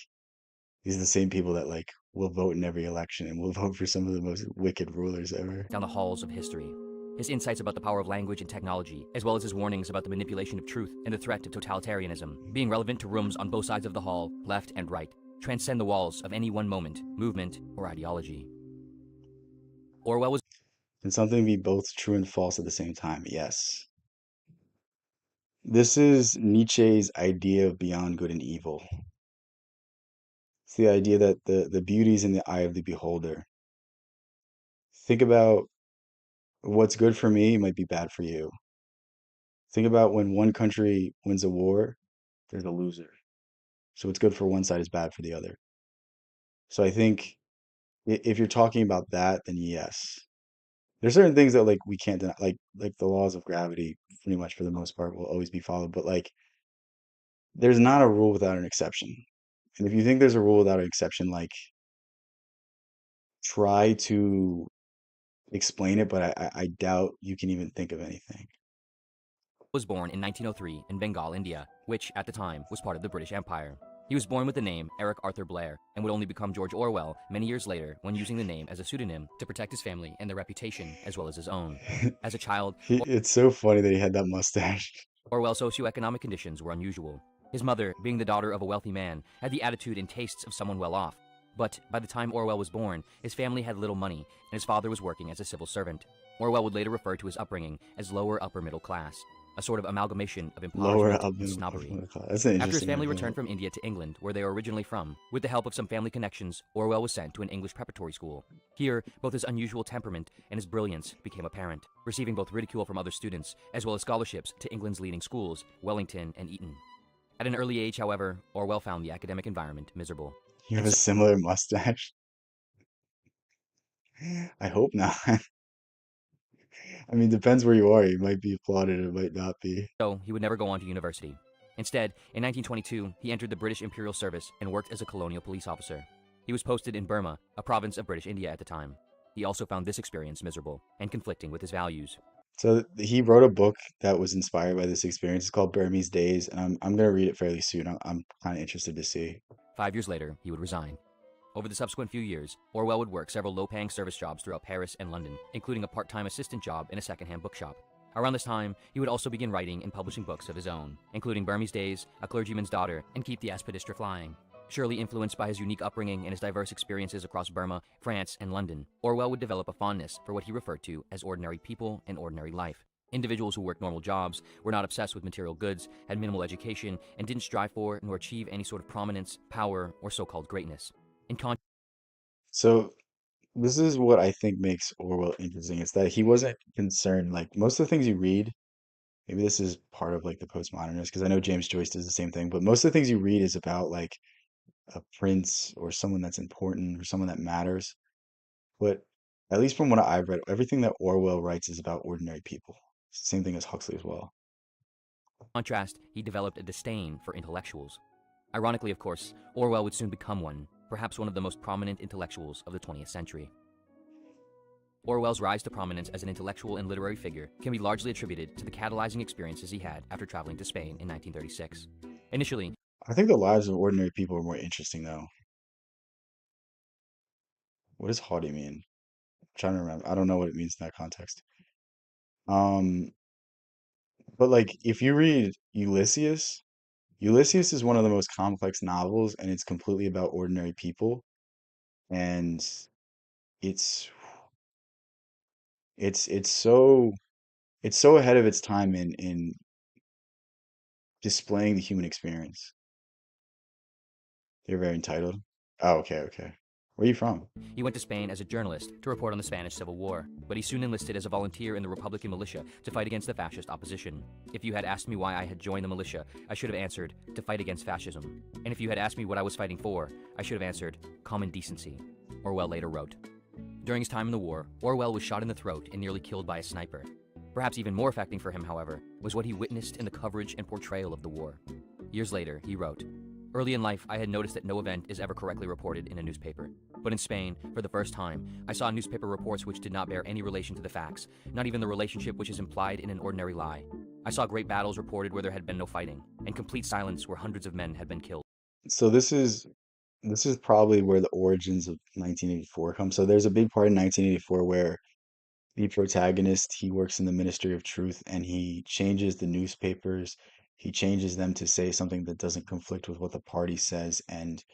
These are the same people that like will vote in every election and will vote for some of the most wicked rulers ever. down the halls of history. His insights about the power of language and technology, as well as his warnings about the manipulation of truth and the threat of totalitarianism, being relevant to rooms on both sides of the hall, left and right, transcend the walls of any one moment, movement, or ideology. Orwell was Can something be both true and false at the same time? Yes. This is Nietzsche's idea of beyond good and evil. It's the idea that the beauty is in the eye of the beholder. Think about what's good for me might be bad for you. Think about when one country wins a war, there's a loser. So what's good for one side is bad for the other. So I think if you're talking about that, then yes. There's certain things that like we can't deny, like the laws of gravity, pretty much for the most part, will always be followed. But like, there's not a rule without an exception. And if you think there's a rule without an exception, like try to explain it, but I doubt you can even think of anything. born in 1903 in Bengal, India, which, at the time, was part of the British Empire. He was born with the name Eric Arthur Blair and would only become George Orwell many years later when using the name as a pseudonym to protect his family and their reputation as well as his own. As a child, It's so funny that he had that mustache. Orwell's socioeconomic conditions were unusual. His mother, being the daughter of a wealthy man, had the attitude and tastes of someone well off. But by the time Orwell was born, his family had little money, and his father was working as a civil servant. Orwell would later refer to his upbringing as lower upper middle class, a sort of amalgamation of Lower impoverishment up and snobbery. That's an After his interesting family idea. returned from India to England, where they were originally from, with the help of some family connections, Orwell was sent to an English preparatory school. Here, both his unusual temperament and his brilliance became apparent, receiving both ridicule from other students, as well as scholarships to England's leading schools, Wellington and Eton. At an early age, however, Orwell found the academic environment miserable. You have And a similar mustache. I hope not. I mean, depends where you are. You might be applauded, it might not be. so he would never go on to university. Instead, in 1922, he entered the British Imperial Service and worked as a colonial police officer. He was posted in Burma, a province of British India at the time. He also found this experience miserable and conflicting with his values. So he wrote a book that was inspired by this experience. It's called Burmese Days, and I'm gonna read it fairly soon. I'm kind of interested to see. 5 years later, he would resign. Over the subsequent few years, Orwell would work several low-paying service jobs throughout Paris and London, including a part-time assistant job in a second-hand bookshop. Around this time, he would also begin writing and publishing books of his own, including Burmese Days, A Clergyman's Daughter, and Keep the Aspidistra Flying. Surely influenced by his unique upbringing and his diverse experiences across Burma, France, and London, Orwell would develop a fondness for what he referred to as ordinary people and ordinary life. Individuals who worked normal jobs, were not obsessed with material goods, had minimal education, and didn't strive for nor achieve any sort of prominence, power, or so-called greatness. In contrast, So this is what I think makes Orwell interesting. It's that he wasn't concerned, like most of the things you read, maybe this is part of like the postmodernist, because I know James Joyce does the same thing, but most of the things you read is about like a prince or someone that's important or someone that matters. But at least from what I've read, everything that Orwell writes is about ordinary people. It's the same thing as Huxley as well. he developed a disdain for intellectuals. Ironically, of course, Orwell would soon become one, perhaps one of the most prominent intellectuals of the 20th century. Orwell's rise to prominence as an intellectual and literary figure can be largely attributed to the catalyzing experiences he had after traveling to Spain in 1936. Initially, I think the lives of ordinary people are more interesting though. What does haughty mean? I'm trying to remember. I don't know what it means in that context. Um, but like if you read Ulysses, Ulysses is one of the most complex novels and it's completely about ordinary people and it's it's so it's so ahead of its time in displaying the human experience. They're very entitled. Oh, okay, okay. Where are you from? he went to Spain as a journalist to report on the Spanish Civil War, but he soon enlisted as a volunteer in the Republican militia to fight against the fascist opposition. If you had asked me why I had joined the militia, I should have answered, to fight against fascism. And if you had asked me what I was fighting for, I should have answered, common decency, Orwell later wrote. During his time in the war, Orwell was shot in the throat and nearly killed by a sniper. Perhaps even more affecting for him, however, was what he witnessed in the coverage and portrayal of the war. Years later, he wrote, early in life, I had noticed that no event is ever correctly reported in a newspaper. But in Spain, for the first time, I saw newspaper reports which did not bear any relation to the facts, not even the relationship which is implied in an ordinary lie. I saw great battles reported where there had been no fighting, and complete silence where hundreds of men had been killed. So this is this is probably where the origins of 1984 come. So there's a big part in 1984 where the protagonist, he works in the Ministry of Truth and he changes the newspapers. He changes them to say something that doesn't conflict with what the party says. And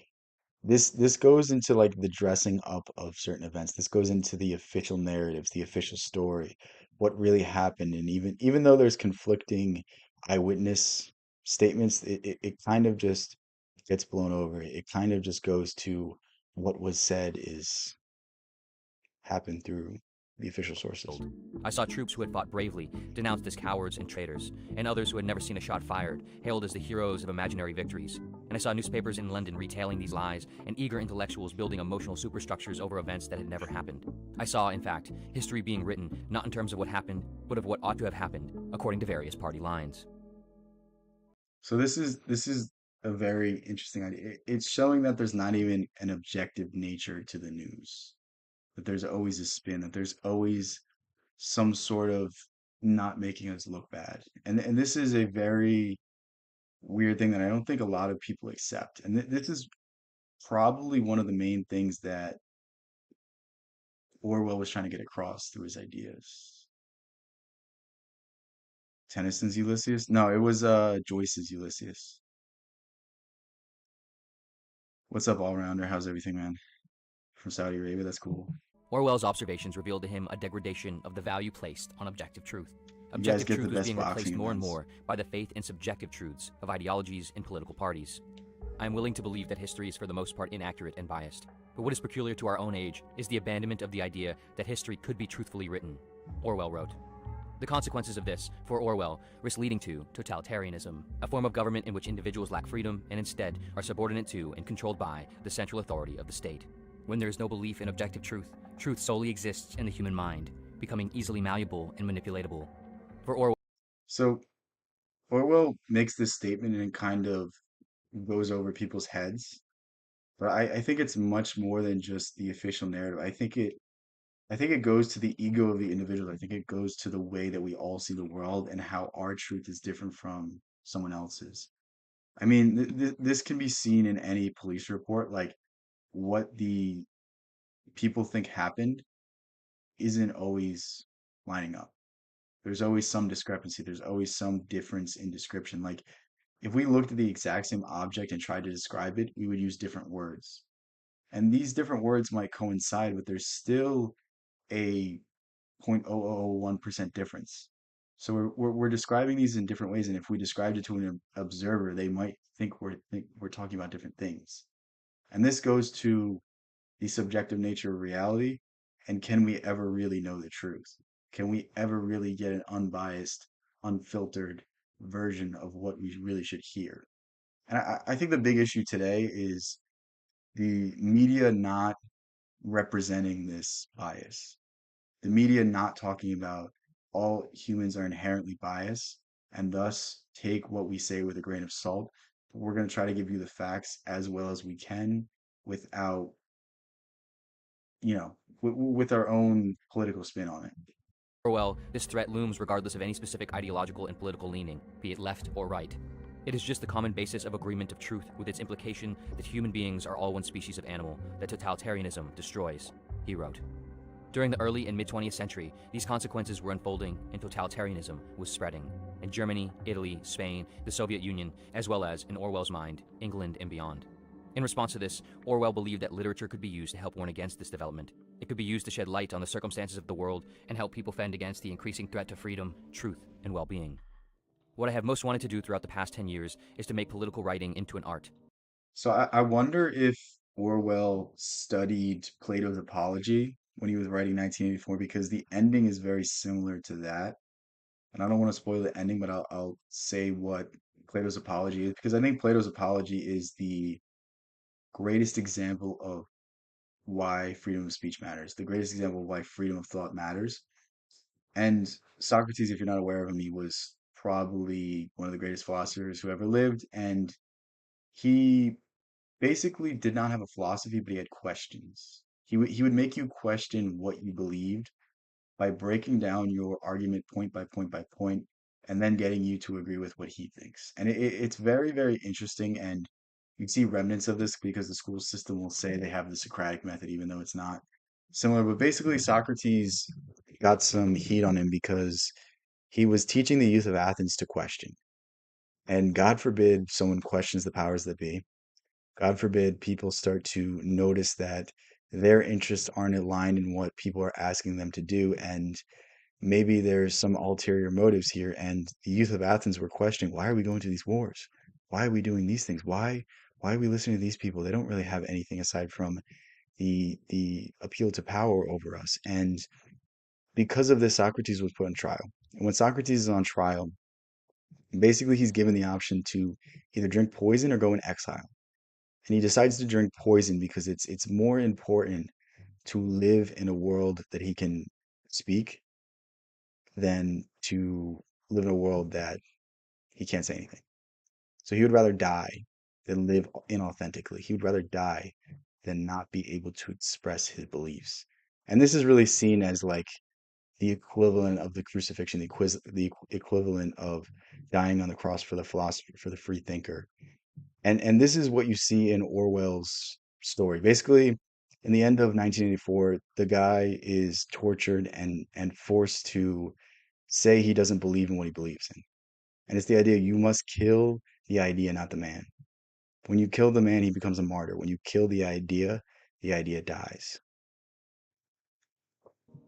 this goes into like the dressing up of certain events. This goes into the official narratives, the official story, what really happened. And even though there's conflicting eyewitness statements, it kind of just gets blown over. It kind of just goes to what was said is happened through the official sources. I saw troops who had fought bravely denounced as cowards and traitors, and others who had never seen a shot fired hailed as the heroes of imaginary victories. And I saw newspapers in London retailing these lies, and eager intellectuals building emotional superstructures over events that had never happened. I saw, in fact, history being written not in terms of what happened, but of what ought to have happened, according to various party lines. So this is a very interesting idea. It's showing that there's not even an objective nature to the news, that there's always a spin, that there's always some sort of not making us look bad. And this is a very weird thing that I don't think a lot of people accept. And this is probably one of the main things that Orwell was trying to get across through his ideas. Tennyson's Ulysses? No, it was Joyce's Ulysses. What's up, all rounder? How's everything, man? From Saudi Arabia, that's cool. Orwell's observations revealed to him a degradation of the value placed on objective truth. You guys Objective get the truth was best being replaced boxing more and events. more by the faith in subjective truths of ideologies and political parties. I am willing to believe that history is for the most part inaccurate and biased, but what is peculiar to our own age is the abandonment of the idea that history could be truthfully written. Orwell wrote. The consequences of this, for Orwell, risk leading to totalitarianism, a form of government in which individuals lack freedom and instead are subordinate to and controlled by the central authority of the state. When there is no belief in objective truth, truth solely exists in the human mind, becoming easily malleable and manipulatable. For Orwell, So Orwell makes this statement and it kind of goes over people's heads. But I think it's much more than just the official narrative. I think it goes to the ego of the individual. I think it goes to the way that we all see the world and how our truth is different from someone else's. I mean, this can be seen in any police report. Like what the people think happened isn't always lining up. There's always some discrepancy. There's always some difference in description. Like if we looked at the exact same object and tried to describe it, we would use different words. And these different words might coincide, but there's still a 0.0001% difference. So we're describing these in different ways, and if we described it to an observer, they might think we're talking about different things. And this goes to the subjective nature of reality, and can we ever really know the truth? Can we ever really get an unbiased, unfiltered version of what we really should hear? And I think the big issue today is the media not representing this bias, the media not talking about all humans are inherently biased and thus take what we say with a grain of salt. We're going to try to give you the facts as well as we can without, with our own political spin on it. this threat looms regardless of any specific ideological and political leaning, be it left or right. It is just the common basis of agreement of truth with its implication that human beings are all one species of animal that totalitarianism destroys, he wrote. During the early and mid 20th century, these consequences were unfolding and totalitarianism was spreading in Germany, Italy, Spain, the Soviet Union, as well as, in Orwell's mind, England and beyond. In response to this, Orwell believed that literature could be used to help warn against this development. It could be used to shed light on the circumstances of the world and help people fend against the increasing threat to freedom, truth, and well-being. What I have most wanted to do throughout the past 10 years is to make political writing into an art. So I wonder if Orwell studied Plato's Apology when he was writing 1984 because the ending is very similar to that. And I don't want to spoil the ending, but I'll say what Plato's Apology is because I think Plato's Apology is the greatest example of why freedom of speech matters, the greatest example of why freedom of thought matters. And Socrates, if you're not aware of him, he was probably one of the greatest philosophers who ever lived. And he basically did not have a philosophy, but he had questions. He would make you question what you believed by breaking down your argument point by point by point, and then getting you to agree with what he thinks. And it's very, very interesting. And you see remnants of this because the school system will say they have the Socratic method, even though it's not similar. But basically, Socrates got some heat on him because he was teaching the youth of Athens to question. And God forbid someone questions the powers that be. God forbid people start to notice that their interests aren't aligned in what people are asking them to do. And maybe there's some ulterior motives here. And the youth of Athens were questioning, why are we going to these wars? Why are we doing these things? Why are we listening to these people? They don't really have anything aside from the appeal to power over us. And because of this, Socrates was put on trial. And when Socrates is on trial, basically he's given the option to either drink poison or go in exile. And he decides to drink poison because it's more important to live in a world that he can speak than to live in a world that he can't say anything. So he would rather die than live inauthentically. He would rather die than not be able to express his beliefs. And this is really seen as like the equivalent of the crucifixion, the equivalent of dying on the cross for the philosopher, for the free thinker. And this is what you see in Orwell's story. Basically, in the end of 1984, the guy is tortured and forced to say he doesn't believe in what he believes in. And it's the idea you must kill the idea, not the man. When you kill the man, he becomes a martyr. When you kill the idea dies.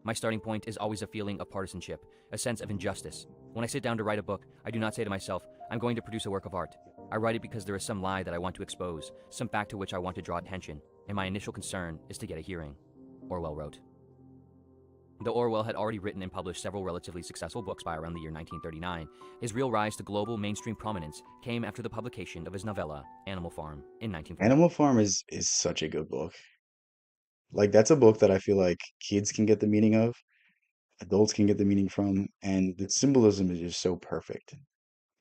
My starting point is always a feeling of partisanship, a sense of injustice. When I sit down to write a book, I do not say to myself, I'm going to produce a work of art. I write it because there is some lie that I want to expose, some fact to which I want to draw attention, and my initial concern is to get a hearing. Orwell wrote. Though Orwell had already written and published several relatively successful books by around the year 1939, his real rise to global mainstream prominence came after the publication of his novella, Animal Farm, in 1940. Animal Farm is such a good book. Like that's a book that I feel like kids can get the meaning of, adults can get the meaning from, and the symbolism is just so perfect.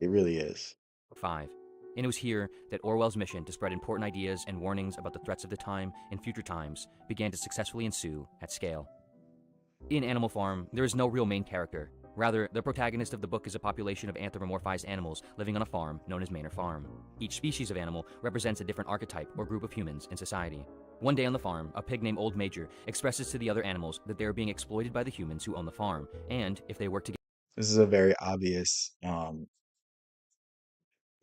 It really is. 5. And it was here that Orwell's mission to spread important ideas and warnings about the threats of the time and future times began to successfully ensue at scale. In Animal Farm, there is no real main character. Rather, the protagonist of the book is a population of anthropomorphized animals living on a farm known as Manor Farm. Each species of animal represents a different archetype or group of humans in society. One day on the farm, a pig named Old Major expresses to the other animals that they are being exploited by the humans who own the farm, and if they work together, This is a very obvious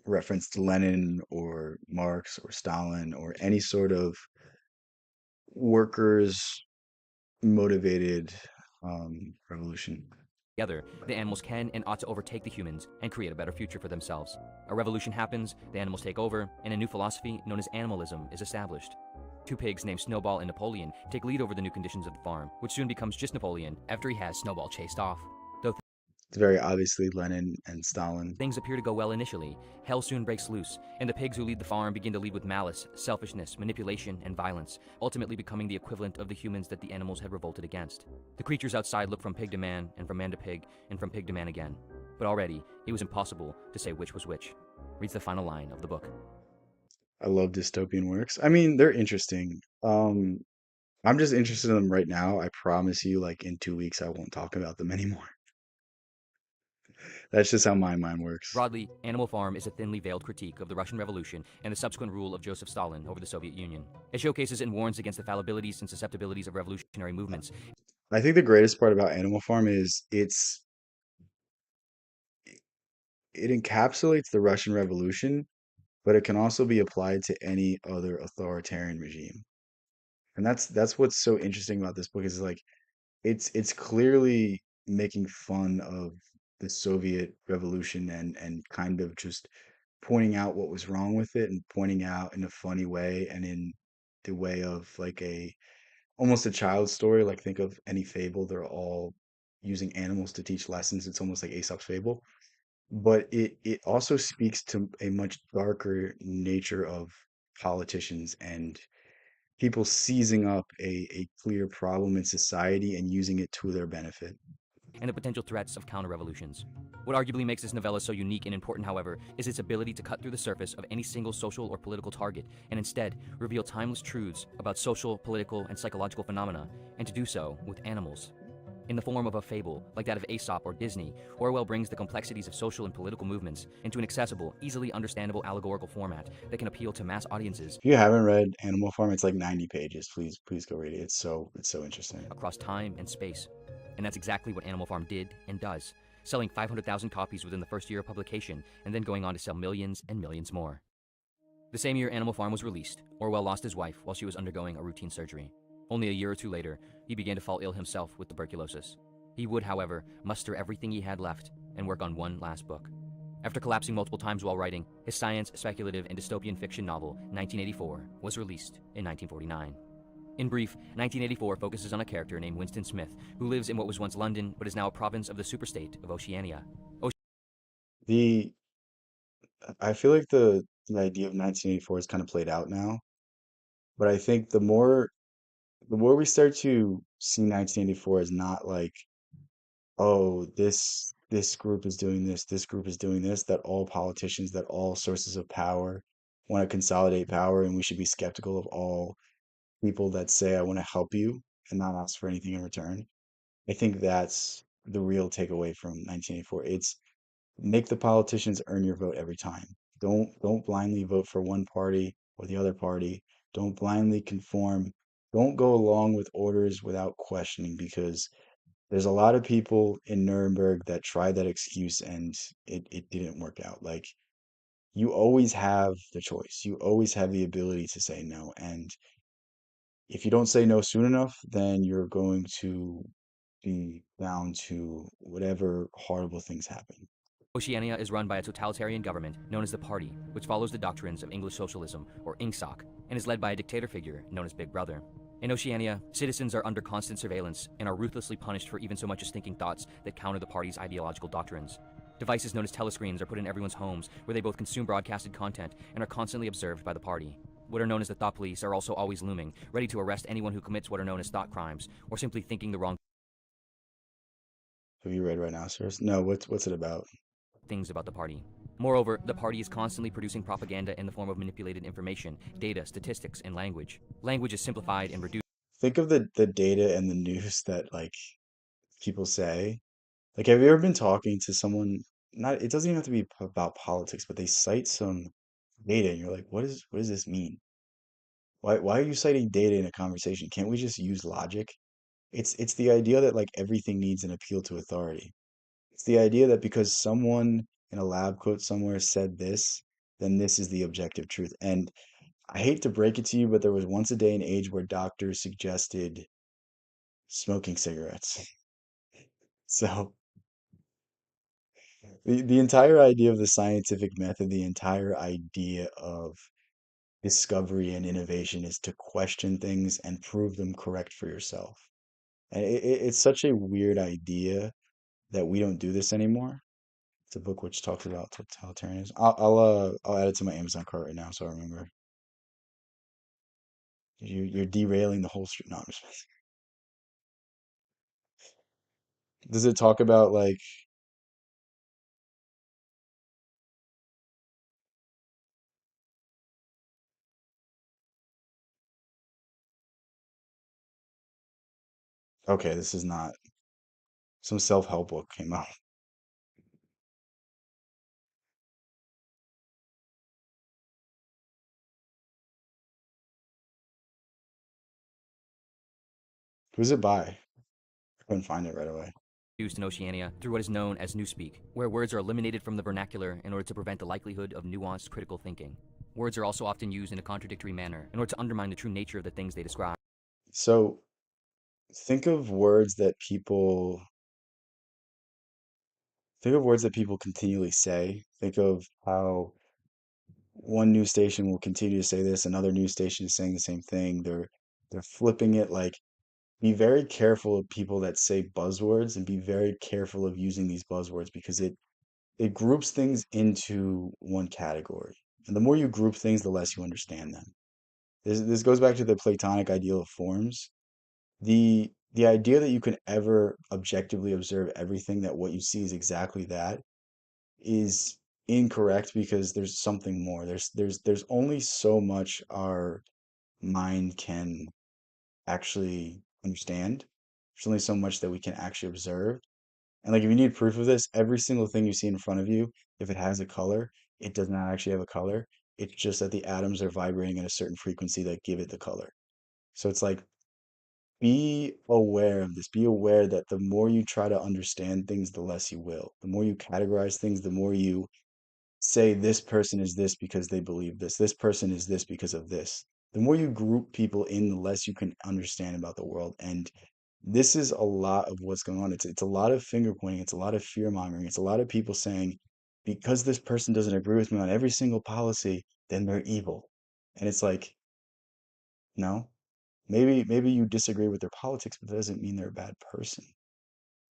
reference to Lenin or Marx or Stalin or any sort of workers motivated revolution. the animals can and ought to overtake the humans and create a better future for themselves. A revolution happens, the animals take over, and a new philosophy known as animalism is established. Two pigs named Snowball and Napoleon take lead over the new conditions of the farm, which soon becomes just Napoleon after he has Snowball chased off. Though It's very obviously Lenin and Stalin. things appear to go well initially, hell soon breaks loose, and the pigs who lead the farm begin to lead with malice, selfishness, manipulation, and violence, ultimately becoming the equivalent of the humans that the animals had revolted against. The creatures outside look from pig to man, and from man to pig, and from pig to man again. But already, it was impossible to say which was which. Reads the final line of the book. I love dystopian works. I mean, they're interesting. I'm just interested in them right now. I promise you, like in 2 weeks, I won't talk about them anymore. That's just how my mind works. Broadly, Animal Farm is a thinly veiled critique of the Russian Revolution and the subsequent rule of Joseph Stalin over the Soviet Union. It showcases and warns against the fallibilities and susceptibilities of revolutionary movements. I think the greatest part about Animal Farm is it encapsulates the Russian Revolution, but it can also be applied to any other authoritarian regime. And that's what's so interesting about this book is like it's clearly making fun of the Soviet Revolution and kind of just pointing out what was wrong with it and pointing out in a funny way and in the way of like a almost a child's story. Like think of any fable, they're all using animals to teach lessons. It's almost like Aesop's fable. But it also speaks to a much darker nature of politicians and people seizing up a clear problem in society and using it to their benefit. And the potential threats of counter-revolutions. What arguably makes this novella so unique and important, however, is its ability to cut through the surface of any single social or political target and instead reveal timeless truths about social, political, and psychological phenomena, and to do so with animals. In the form of a fable, like that of Aesop or Disney, Orwell brings the complexities of social and political movements into an accessible, easily understandable allegorical format that can appeal to mass audiences If you haven't read Animal Farm, it's like 90 pages. Please go read it. It's so interesting. across time and space. And that's exactly what Animal Farm did and does, selling 500,000 copies within the first year of publication and then going on to sell millions and millions more. The same year Animal Farm was released, Orwell lost his wife while she was undergoing a routine surgery. Only a year or two later, he began to fall ill himself with tuberculosis. He would, however, muster everything he had left and work on one last book. After collapsing multiple times while writing, his science, speculative, and dystopian fiction novel, 1984, was released in 1949. In brief, 1984 focuses on a character named Winston Smith, who lives in what was once London but is now a province of the superstate of Oceania. The I feel like the idea of 1984 is kind of played out now, but I think the more we start to see 1984 as not like, oh, this group is doing this group is doing this, that all politicians, that all sources of power want to consolidate power, and we should be skeptical of all people that say, I want to help you and not ask for anything in return. I think that's the real takeaway from 1984. It's make the politicians earn your vote every time. Don't blindly vote for one party or the other party. Don't blindly conform. Don't go along with orders without questioning, because there's a lot of people in Nuremberg that tried that excuse and it didn't work out. Like, you always have the choice. You always have the ability to say no. And if you don't say no soon enough, then you're going to be bound to whatever horrible things happen. Oceania is run by a totalitarian government known as the Party, which follows the doctrines of English socialism, or INGSOC, and is led by a dictator figure known as Big Brother. In Oceania, citizens are under constant surveillance and are ruthlessly punished for even so much as thinking thoughts that counter the party's ideological doctrines. Devices known as telescreens are put in everyone's homes, where they both consume broadcasted content and are constantly observed by the party. What are known as the thought police are also always looming, ready to arrest anyone who commits what are known as thought crimes, or simply thinking the wrong Have you read Rhinoceros? No, what's it about? things about the party. Moreover, the party is constantly producing propaganda in the form of manipulated information, data, statistics, and language. Language is simplified and reduced Think of the data and the news that like people say. Like, have you ever been talking to someone? Not, it doesn't even have to be about politics, but they cite some data, and you're like, what does this mean? Why are you citing data in a conversation? Can't we just use logic? It's the idea that like everything needs an appeal to authority. It's the idea that because someone in a lab coat somewhere said this, then this is the objective truth. And I hate to break it to you, but there was once a day and age where doctors suggested smoking cigarettes. So the entire idea of the scientific method, the entire idea of discovery and innovation is to question things and prove them correct for yourself. And it's such a weird idea that we don't do this anymore. It's a book which talks about totalitarianism. I'll add it to my Amazon cart right now so I remember. You're derailing the whole street. No, I'm just messing. Does it talk about like, okay, this is not some self-help book came out. Who's it by? I couldn't find it right away. in Oceania through what is known as newspeak, where words are eliminated from the vernacular in order to prevent the likelihood of nuanced critical thinking. Words are also often used in a contradictory manner in order to undermine the true nature of the things they describe. So think of words that people think of words that people continually say. Think of how one news station will continue to say this, another news station is saying the same thing. They're flipping it. Like, be very careful of people that say buzzwords, and be very careful of using these buzzwords, because it groups things into one category. And the more you group things, the less you understand them. This goes back to the Platonic ideal of forms. The idea that you can ever objectively observe everything, that what you see is exactly that, is incorrect, because there's something more. There's only so much our mind can actually understand. There's only so much that we can actually observe. And like if you need proof of this, every single thing you see in front of you, if it has a color, it does not actually have a color. It's just that the atoms are vibrating at a certain frequency that give it the color. So it's like be aware of this. Be aware that the more you try to understand things, the less you will. The more you categorize things, the more you say this person is this because they believe this. This person is this because of this. The more you group people in, the less you can understand about the world. And this is a lot of what's going on. It's a lot of finger pointing. It's a lot of fear mongering. It's a lot of people saying, because this person doesn't agree with me on every single policy, then they're evil. And it's like, no, maybe you disagree with their politics, but that doesn't mean they're a bad person.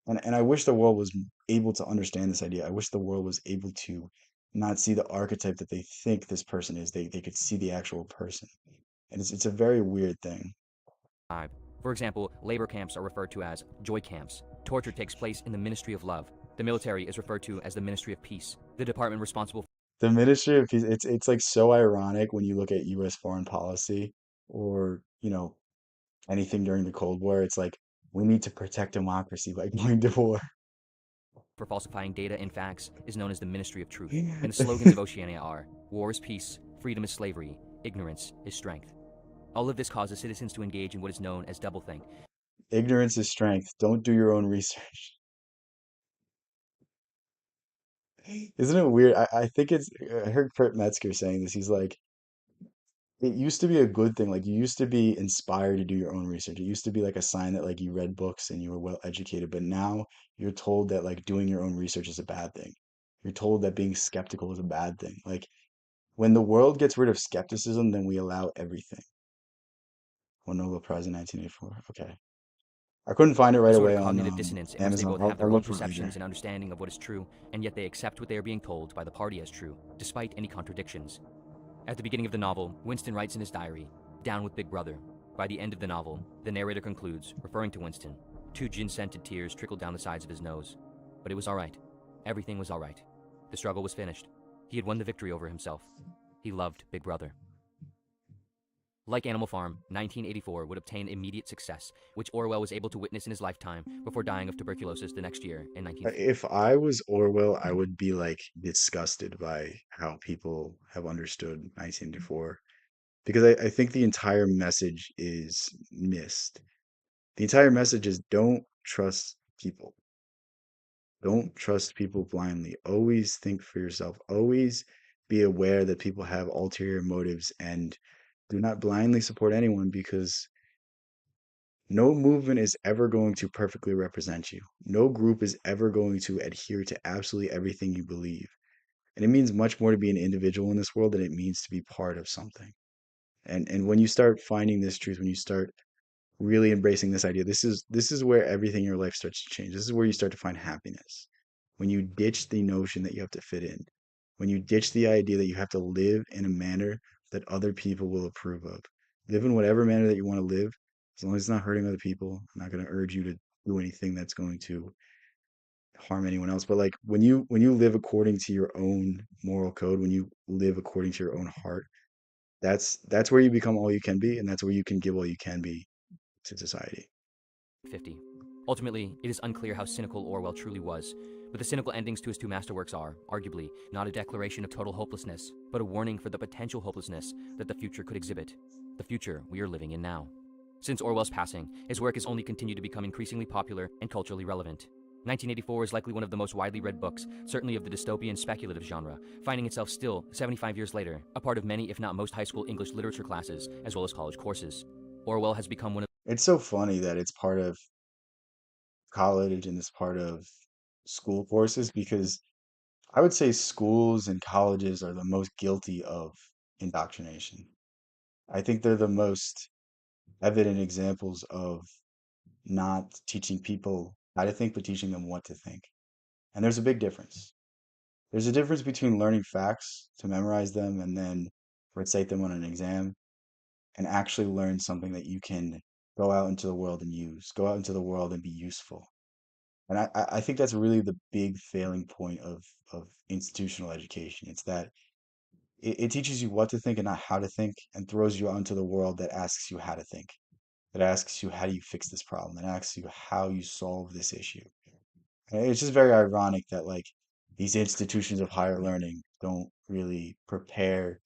And I wish the world was able to understand this idea. I wish the world was able to not see the archetype that they think this person is. They could see the actual person. And it's a very weird thing. For example, labor camps are referred to as joy camps. Torture takes place in the Ministry of Love. The military is referred to as the Ministry of Peace. The department responsible The Ministry of Peace, it's like so ironic when you look at US foreign policy or, anything during the Cold War. It's like we need to protect democracy by going to war. for falsifying data and facts is known as the Ministry of Truth. And the slogans of Oceania are war is peace, freedom is slavery, ignorance is strength. All of this causes citizens to engage in what is known as doublethink. Ignorance is strength. Don't do your own research. Isn't it weird? I think I heard Kurt Metzger saying this. He's like, it used to be a good thing. Like you used to be inspired to do your own research. It used to be like a sign that like you read books and you were well educated. But now you're told that like doing your own research is a bad thing. You're told that being skeptical is a bad thing. Like when the world gets rid of skepticism, then we allow everything. Won Nobel Prize in 1984. Okay. I couldn't find it A right sort of away on cognitive dissonance in which they Amazon. both I'll, have I'll their own look for it later. perceptions and understanding of what is true, and yet they accept what they are being told by the party as true, despite any contradictions. At the beginning of the novel, Winston writes in his diary, "Down with Big Brother." By the end of the novel, the narrator concludes, referring to Winston, two gin-scented tears trickled down the sides of his nose. But it was all right. Everything was all right. The struggle was finished. He had won the victory over himself. He loved Big Brother. Like Animal Farm, 1984 would obtain immediate success, which Orwell was able to witness in his lifetime before dying of tuberculosis the next year in 1950. If I was Orwell, I would be like disgusted by how people have understood 1984 because I think the entire message is missed. The entire message is don't trust people. Don't trust people blindly. Always think for yourself. Always be aware that people have ulterior motives and do not blindly support anyone because no movement is ever going to perfectly represent you. No group is ever going to adhere to absolutely everything you believe. And it means much more to be an individual in this world than it means to be part of something. And when you start finding this truth, when you start really embracing this idea, this is where everything in your life starts to change. This is where you start to find happiness. When you ditch the notion that you have to fit in, when you ditch the idea that you have to live in a manner that other people will approve of. Live in whatever manner that you want to live, as long as it's not hurting other people. I'm not going to urge you to do anything that's going to harm anyone else. But like when you live according to your own moral code, when you live according to your own heart, that's where you become all you can be, and that's where you can give all you can be to society. Ultimately, it is unclear how cynical Orwell truly was, but the cynical endings to his two masterworks are, arguably, not a declaration of total hopelessness, but a warning for the potential hopelessness that the future could exhibit, the future we are living in now. Since Orwell's passing, his work has only continued to become increasingly popular and culturally relevant. 1984 is likely one of the most widely read books, certainly of the dystopian speculative genre, finding itself still, 75 years later, a part of many if not most high school English literature classes, as well as college courses. Orwell has become one of It's so funny that it's part of college and it's part of school courses because I would say schools and colleges are the most guilty of indoctrination. I think they're the most evident examples of not teaching people how to think, but teaching them what to think. And there's a big difference. There's a difference between learning facts to memorize them and then recite them on an exam and actually learn something that you can go out into the world and use, go out into the world and be useful. And I think that's really the big failing point of institutional education. It's that it teaches you what to think and not how to think and throws you out into the world that asks you how to think. that asks you how do you fix this problem, that asks you how you solve this issue. And it's just very ironic that like these institutions of higher learning don't really prepare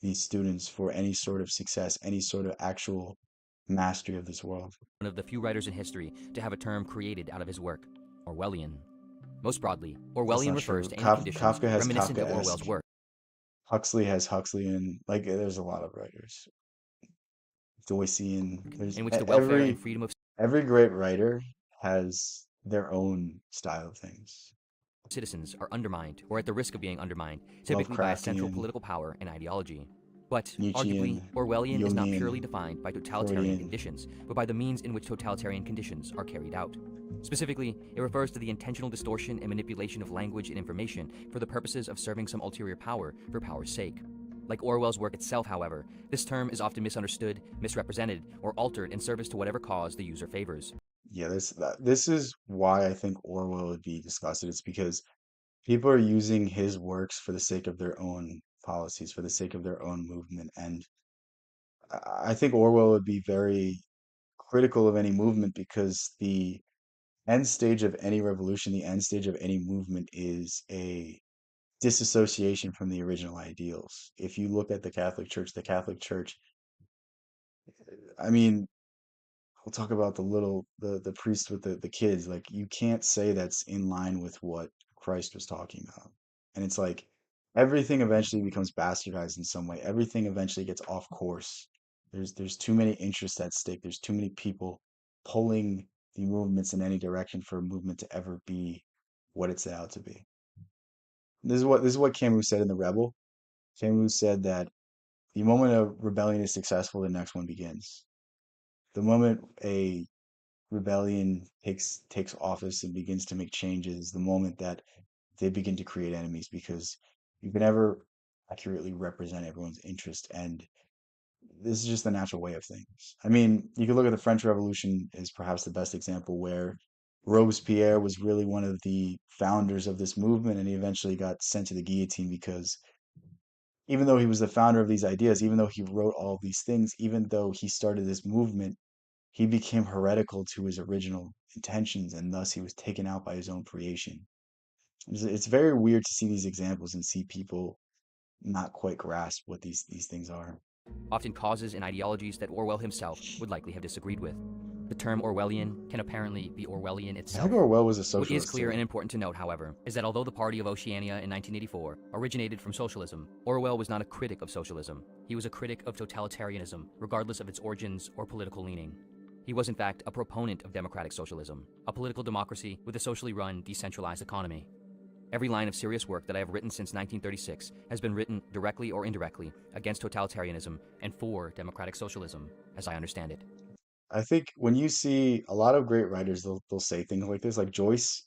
these students for any sort of success, any sort of actual mastery of this world. One of the few writers in history to have a term created out of his work, Orwellian. Most broadly, That's Orwellian not refers true. to any conditions Kafka has reminiscent of Orwell's Kafkaesque. work. Huxley has Huxleyan. Like there's a lot of writers. Joycean. There's In which the welfare and freedom of every great writer has their own style of things. citizens are undermined or at the risk of being undermined, typically by a central Lovecraftian, political power and ideology. But, arguably, Nietzschean, Orwellian is not purely Jungian, defined by totalitarian Freudian. conditions, but by the means in which totalitarian conditions are carried out. Specifically, it refers to the intentional distortion and manipulation of language and information for the purposes of serving some ulterior power for power's sake. Like Orwell's work itself, however, this term is often misunderstood, misrepresented, or altered in service to whatever cause the user favors. Yeah, this is why I think Orwell would be disgusted. It's because people are using his works for the sake of their own policies, for the sake of their own movement. And I think Orwell would be very critical of any movement because the end stage of any revolution, the end stage of any movement is a disassociation from the original ideals. If you look at the Catholic Church, I mean, we'll talk about the priest with the kids. Like you can't say that's in line with what Christ was talking about. And it's like everything eventually becomes bastardized in some way. Everything eventually gets off course. There's too many interests at stake. There's too many people pulling the movements in any direction for a movement to ever be what it set out to be. This is what Camus said in The Rebel. Camus said that the moment a rebellion is successful, the next one begins. The moment a rebellion takes office and begins to make changes, the moment that they begin to create enemies, because you can never accurately represent everyone's interest, and this is just the natural way of things. I mean, you could look at the French Revolution as perhaps the best example where Robespierre was really one of the founders of this movement, and he eventually got sent to the guillotine because even though he was the founder of these ideas, even though he wrote all of these things, even though he started this movement, he became heretical to his original intentions, and thus he was taken out by his own creation. It's very weird to see these examples and see people not quite grasp what these things are. Often causes and ideologies that Orwell himself would likely have disagreed with. The term Orwellian can apparently be Orwellian I think itself. Orwell was a What is socialist clear too. and important to note, however, is that although the Party of Oceania in 1984 originated from socialism, Orwell was not a critic of socialism. He was a critic of totalitarianism, regardless of its origins or political leaning. He was, in fact, a proponent of democratic socialism, a political democracy with a socially run, decentralized economy. Every line of serious work that I have written since 1936 has been written directly or indirectly against totalitarianism and for democratic socialism, as I understand it. I think when you see a lot of great writers, they'll say things like this. Like Joyce,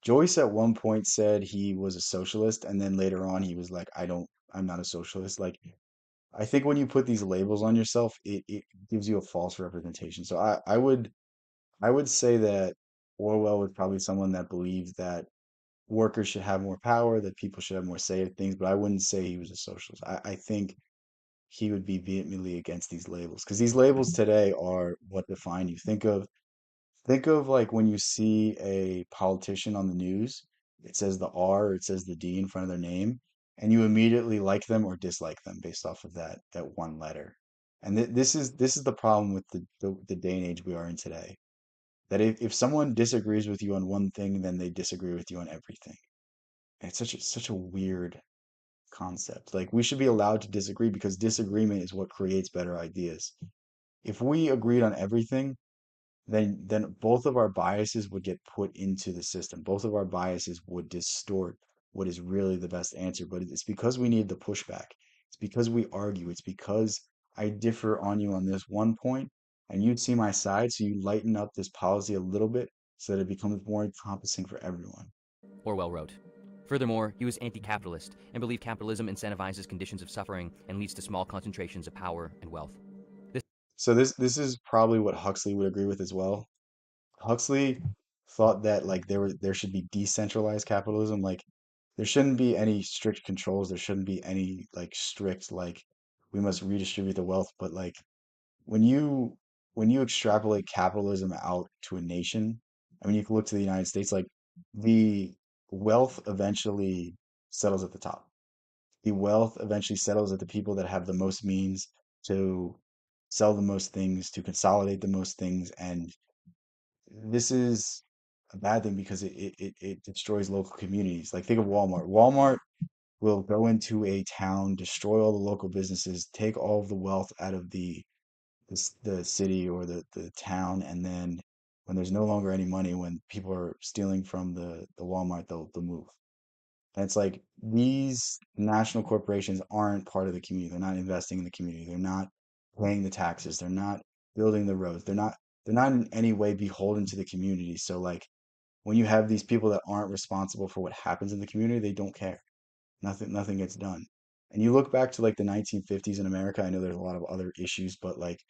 Joyce at one point said he was a socialist, and then later on he was like, I'm not a socialist. Like I think when you put these labels on yourself, it gives you a false representation. So I would say that Orwell was probably someone that believed that workers should have more power, that people should have more say in things, but I wouldn't say he was a socialist. I think he would be vehemently against these labels because these labels today are what define you. Think of like when you see a politician on the news, it says the R, it says the D in front of their name, and you immediately like them or dislike them based off of that one letter. And this is the problem with the day and age we are in today. That if someone disagrees with you on one thing, then they disagree with you on everything. And it's such a weird concept. Like we should be allowed to disagree because disagreement is what creates better ideas. If we agreed on everything, then both of our biases would get put into the system. Both of our biases would distort what is really the best answer. But it's because we need the pushback. It's because we argue. It's because I differ on you on this one point, and you'd see my side, so you lighten up this policy a little bit so that it becomes more encompassing for everyone. Orwell wrote. Furthermore, he was anti-capitalist and believed capitalism incentivizes conditions of suffering and leads to small concentrations of power and wealth. This So this is probably what Huxley would agree with as well. Huxley thought that like there should be decentralized capitalism. Like there shouldn't be any strict controls. There shouldn't be any like strict like we must redistribute the wealth. But like when you when you extrapolate capitalism out to a nation, I mean, you can look to the United States, like the wealth eventually settles at the top. The wealth eventually settles at the people that have the most means to sell the most things, to consolidate the most things. And this is a bad thing because it destroys local communities. Like think of Walmart. Walmart will go into a town, destroy all the local businesses, take all of the wealth out of the city or the town, and then when there's no longer any money, when people are stealing from the Walmart, they'll move. And it's like these national corporations aren't part of the community. They're not investing in the community. They're not paying the taxes. They're not building the roads. They're not in any way beholden to the community. So like when you have these people that aren't responsible for what happens in the community, they don't care. Nothing gets done. And you look back to like the 1950s in America, I know there's a lot of other issues, but like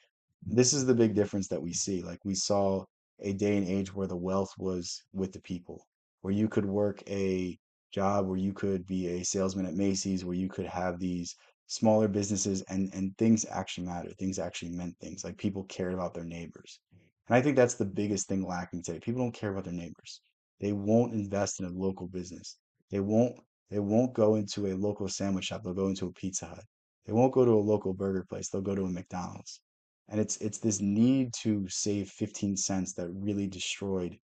this is the big difference that we see. Like we saw a day and age where the wealth was with the people, where you could work a job, where you could be a salesman at Macy's, where you could have these smaller businesses and things actually matter. Things actually meant things. Like people cared about their neighbors. And I think that's the biggest thing lacking today. People don't care about their neighbors. They won't invest in a local business. They won't they won't go into a local sandwich shop. They'll go into a Pizza Hut. They won't go to a local burger place. They'll go to a McDonald's. And it's this need to save 15 cents that really destroyed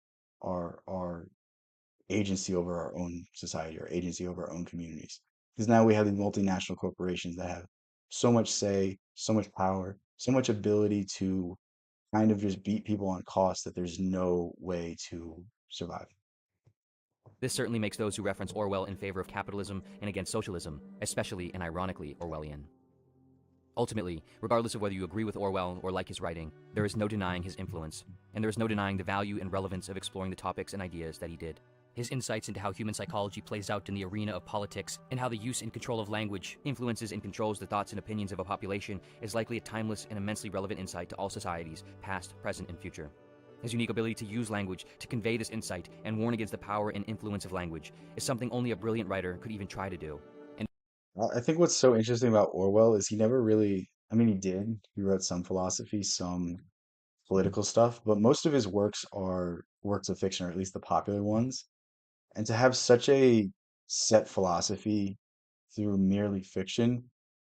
our agency over our own society, our agency over our own communities. Because now we have these multinational corporations that have so much say, so much power, so much ability to kind of just beat people on cost that there's no way to survive. This certainly makes those who reference Orwell in favor of capitalism and against socialism, especially and ironically Orwellian. Ultimately, regardless of whether you agree with Orwell or like his writing, there is no denying his influence, and there is no denying the value and relevance of exploring the topics and ideas that he did. His insights into how human psychology plays out in the arena of politics and how the use and control of language influences and controls the thoughts and opinions of a population is likely a timeless and immensely relevant insight to all societies, past, present, and future. His unique ability to use language to convey this insight and warn against the power and influence of language is something only a brilliant writer could even try to do. And I think what's so interesting about Orwell is he never really, I mean, he did. He wrote some philosophy, some political stuff, but most of his works are works of fiction, or at least the popular ones. And to have such a set philosophy through merely fiction,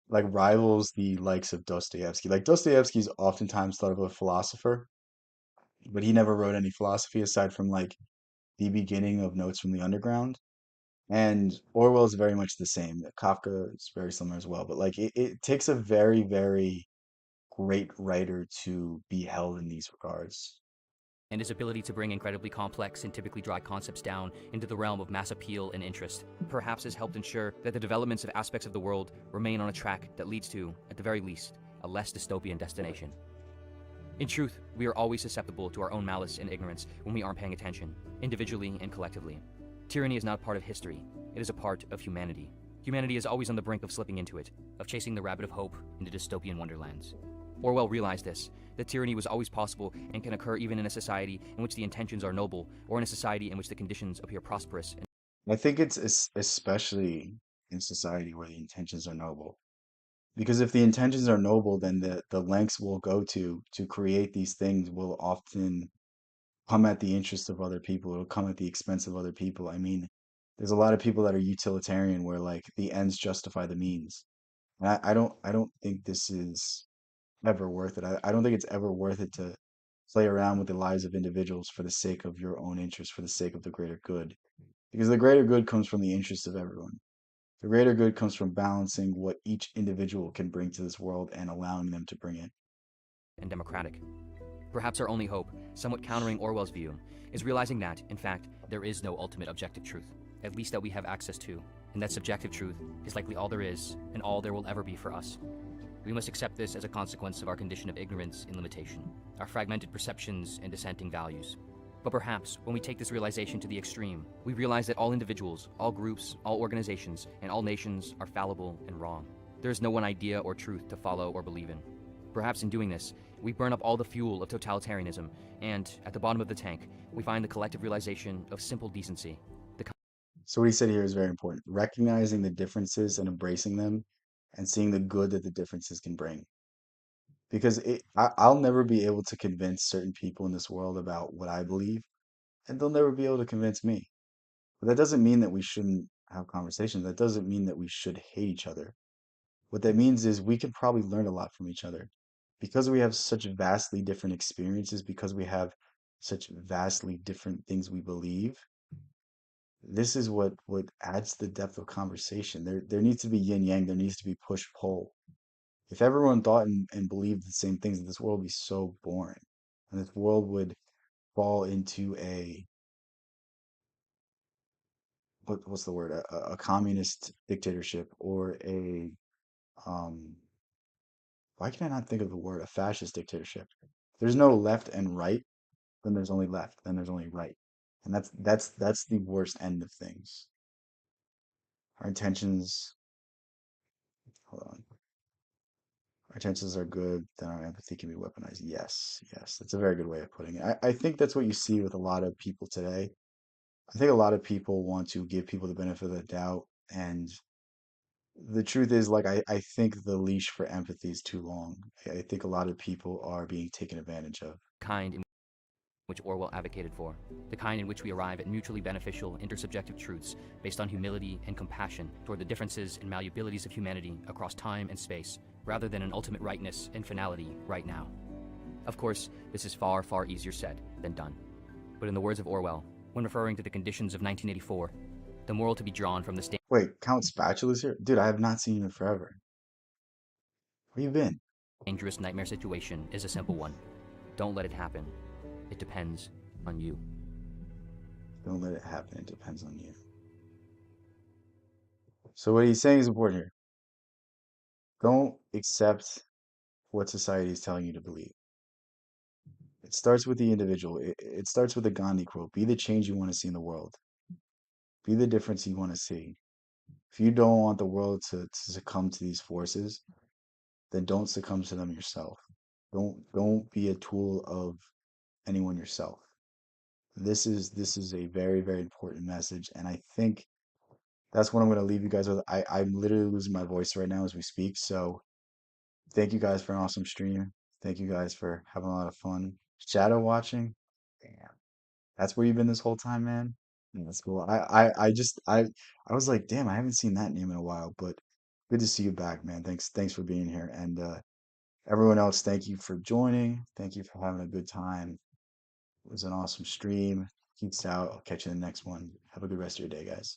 like rivals the likes of Dostoevsky. Like Dostoevsky's oftentimes thought of a philosopher, but he never wrote any philosophy aside from like the beginning of Notes from the Underground. And Orwell is very much the same. Kafka is very similar as well. But like it takes a very, very great writer to be held in these regards. his ability to bring incredibly complex and typically dry concepts down into the realm of mass appeal and interest perhaps has helped ensure that the developments of aspects of the world remain on a track that leads to, at the very least, a less dystopian destination. In truth, we are always susceptible to our own malice and ignorance when we aren't paying attention, individually and collectively. Tyranny is not part of history, it is a part of humanity. Humanity is always on the brink of slipping into it, of chasing the rabbit of hope into dystopian wonderlands. Orwell realized this, that tyranny was always possible and can occur even in a society in which the intentions are noble, or in a society in which the conditions appear prosperous. I think it's especially in society where the intentions are noble. Because if the intentions are noble, then the lengths we'll go to create these things will often come at the interest of other people. It'll come at the expense of other people. I mean, there's a lot of people that are utilitarian where like the ends justify the means. And I don't think this is ever worth it. I don't think it's ever worth it to play around with the lives of individuals for the sake of your own interest, for the sake of the greater good. Because the greater good comes from the interest of everyone. The greater good comes from balancing what each individual can bring to this world and allowing them to bring it. And democratic. Perhaps our only hope, somewhat countering Orwell's view, is realizing that, in fact, there is no ultimate objective truth, at least that we have access to, and that subjective truth is likely all there is and all there will ever be for us. We must accept this as a consequence of our condition of ignorance and limitation, our fragmented perceptions and dissenting values. But perhaps, when we take this realization to the extreme, we realize that all individuals, all groups, all organizations, and all nations are fallible and wrong. There is no one idea or truth to follow or believe in. Perhaps in doing this, we burn up all the fuel of totalitarianism, and, at the bottom of the tank, we find the collective realization of simple decency. So what he said here is very important. Recognizing the differences and embracing them and seeing the good that the differences can bring. because I'll never be able to convince certain people in this world about what I believe, and they'll never be able to convince me. But that doesn't mean that we shouldn't have conversations. That doesn't mean that we should hate each other. What that means is we can probably learn a lot from each other because we have such vastly different experiences, because we have such vastly different things we believe. This is what adds to the depth of conversation. There needs to be yin yang, there needs to be push pull. If everyone thought and believed the same things, this world would be so boring. And this world would fall into what's the word? A communist dictatorship or a um why can I not think of the word? A fascist dictatorship. There's no left and right, then there's only left, then there's only right. And that's the worst end of things. Our intentions, hold on. Our intentions are good, then our empathy can be weaponized. Yes, yes. That's a very good way of putting it. I think that's what you see with a lot of people today. I think a lot of people want to give people the benefit of the doubt. And the truth is, like, I think the leash for empathy is too long. I think a lot of people are being taken advantage of. Kind in which Orwell advocated for, the kind in which we arrive at mutually beneficial intersubjective truths based on humility and compassion toward the differences and malleabilities of humanity across time and space, rather than an ultimate rightness and finality right now. Of course, this is far, far easier said than done. But in the words of Orwell, when referring to the conditions of 1984, the moral to be drawn from the Wait, Count Spatula's here? Dude, I have not seen you in forever. Where you been? dangerous nightmare situation is a simple one. Don't let it happen. It depends on you. Don't let it happen. It depends on you. So what he's saying is important here. Don't accept what society is telling you to believe. It starts with the individual. It starts with the Gandhi quote: "Be the change you want to see in the world. Be the difference you want to see." If you don't want the world to succumb to these forces, then don't succumb to them yourself. Don't be a tool of anyone yourself. This is a very, very important message, and I think that's what I'm going to leave you guys with. I'm literally losing my voice right now as we speak. So thank you guys for an awesome stream. Thank you guys for having a lot of fun. Shadow watching. Damn. That's where you've been this whole time, man. Yeah, that's cool. I was like, damn, I haven't seen that name in a while, but good to see you back, man. Thanks for being here. And everyone else, thank you for joining. Thank you for having a good time. It was an awesome stream. Peace out. I'll catch you in the next one. Have a good rest of your day, guys.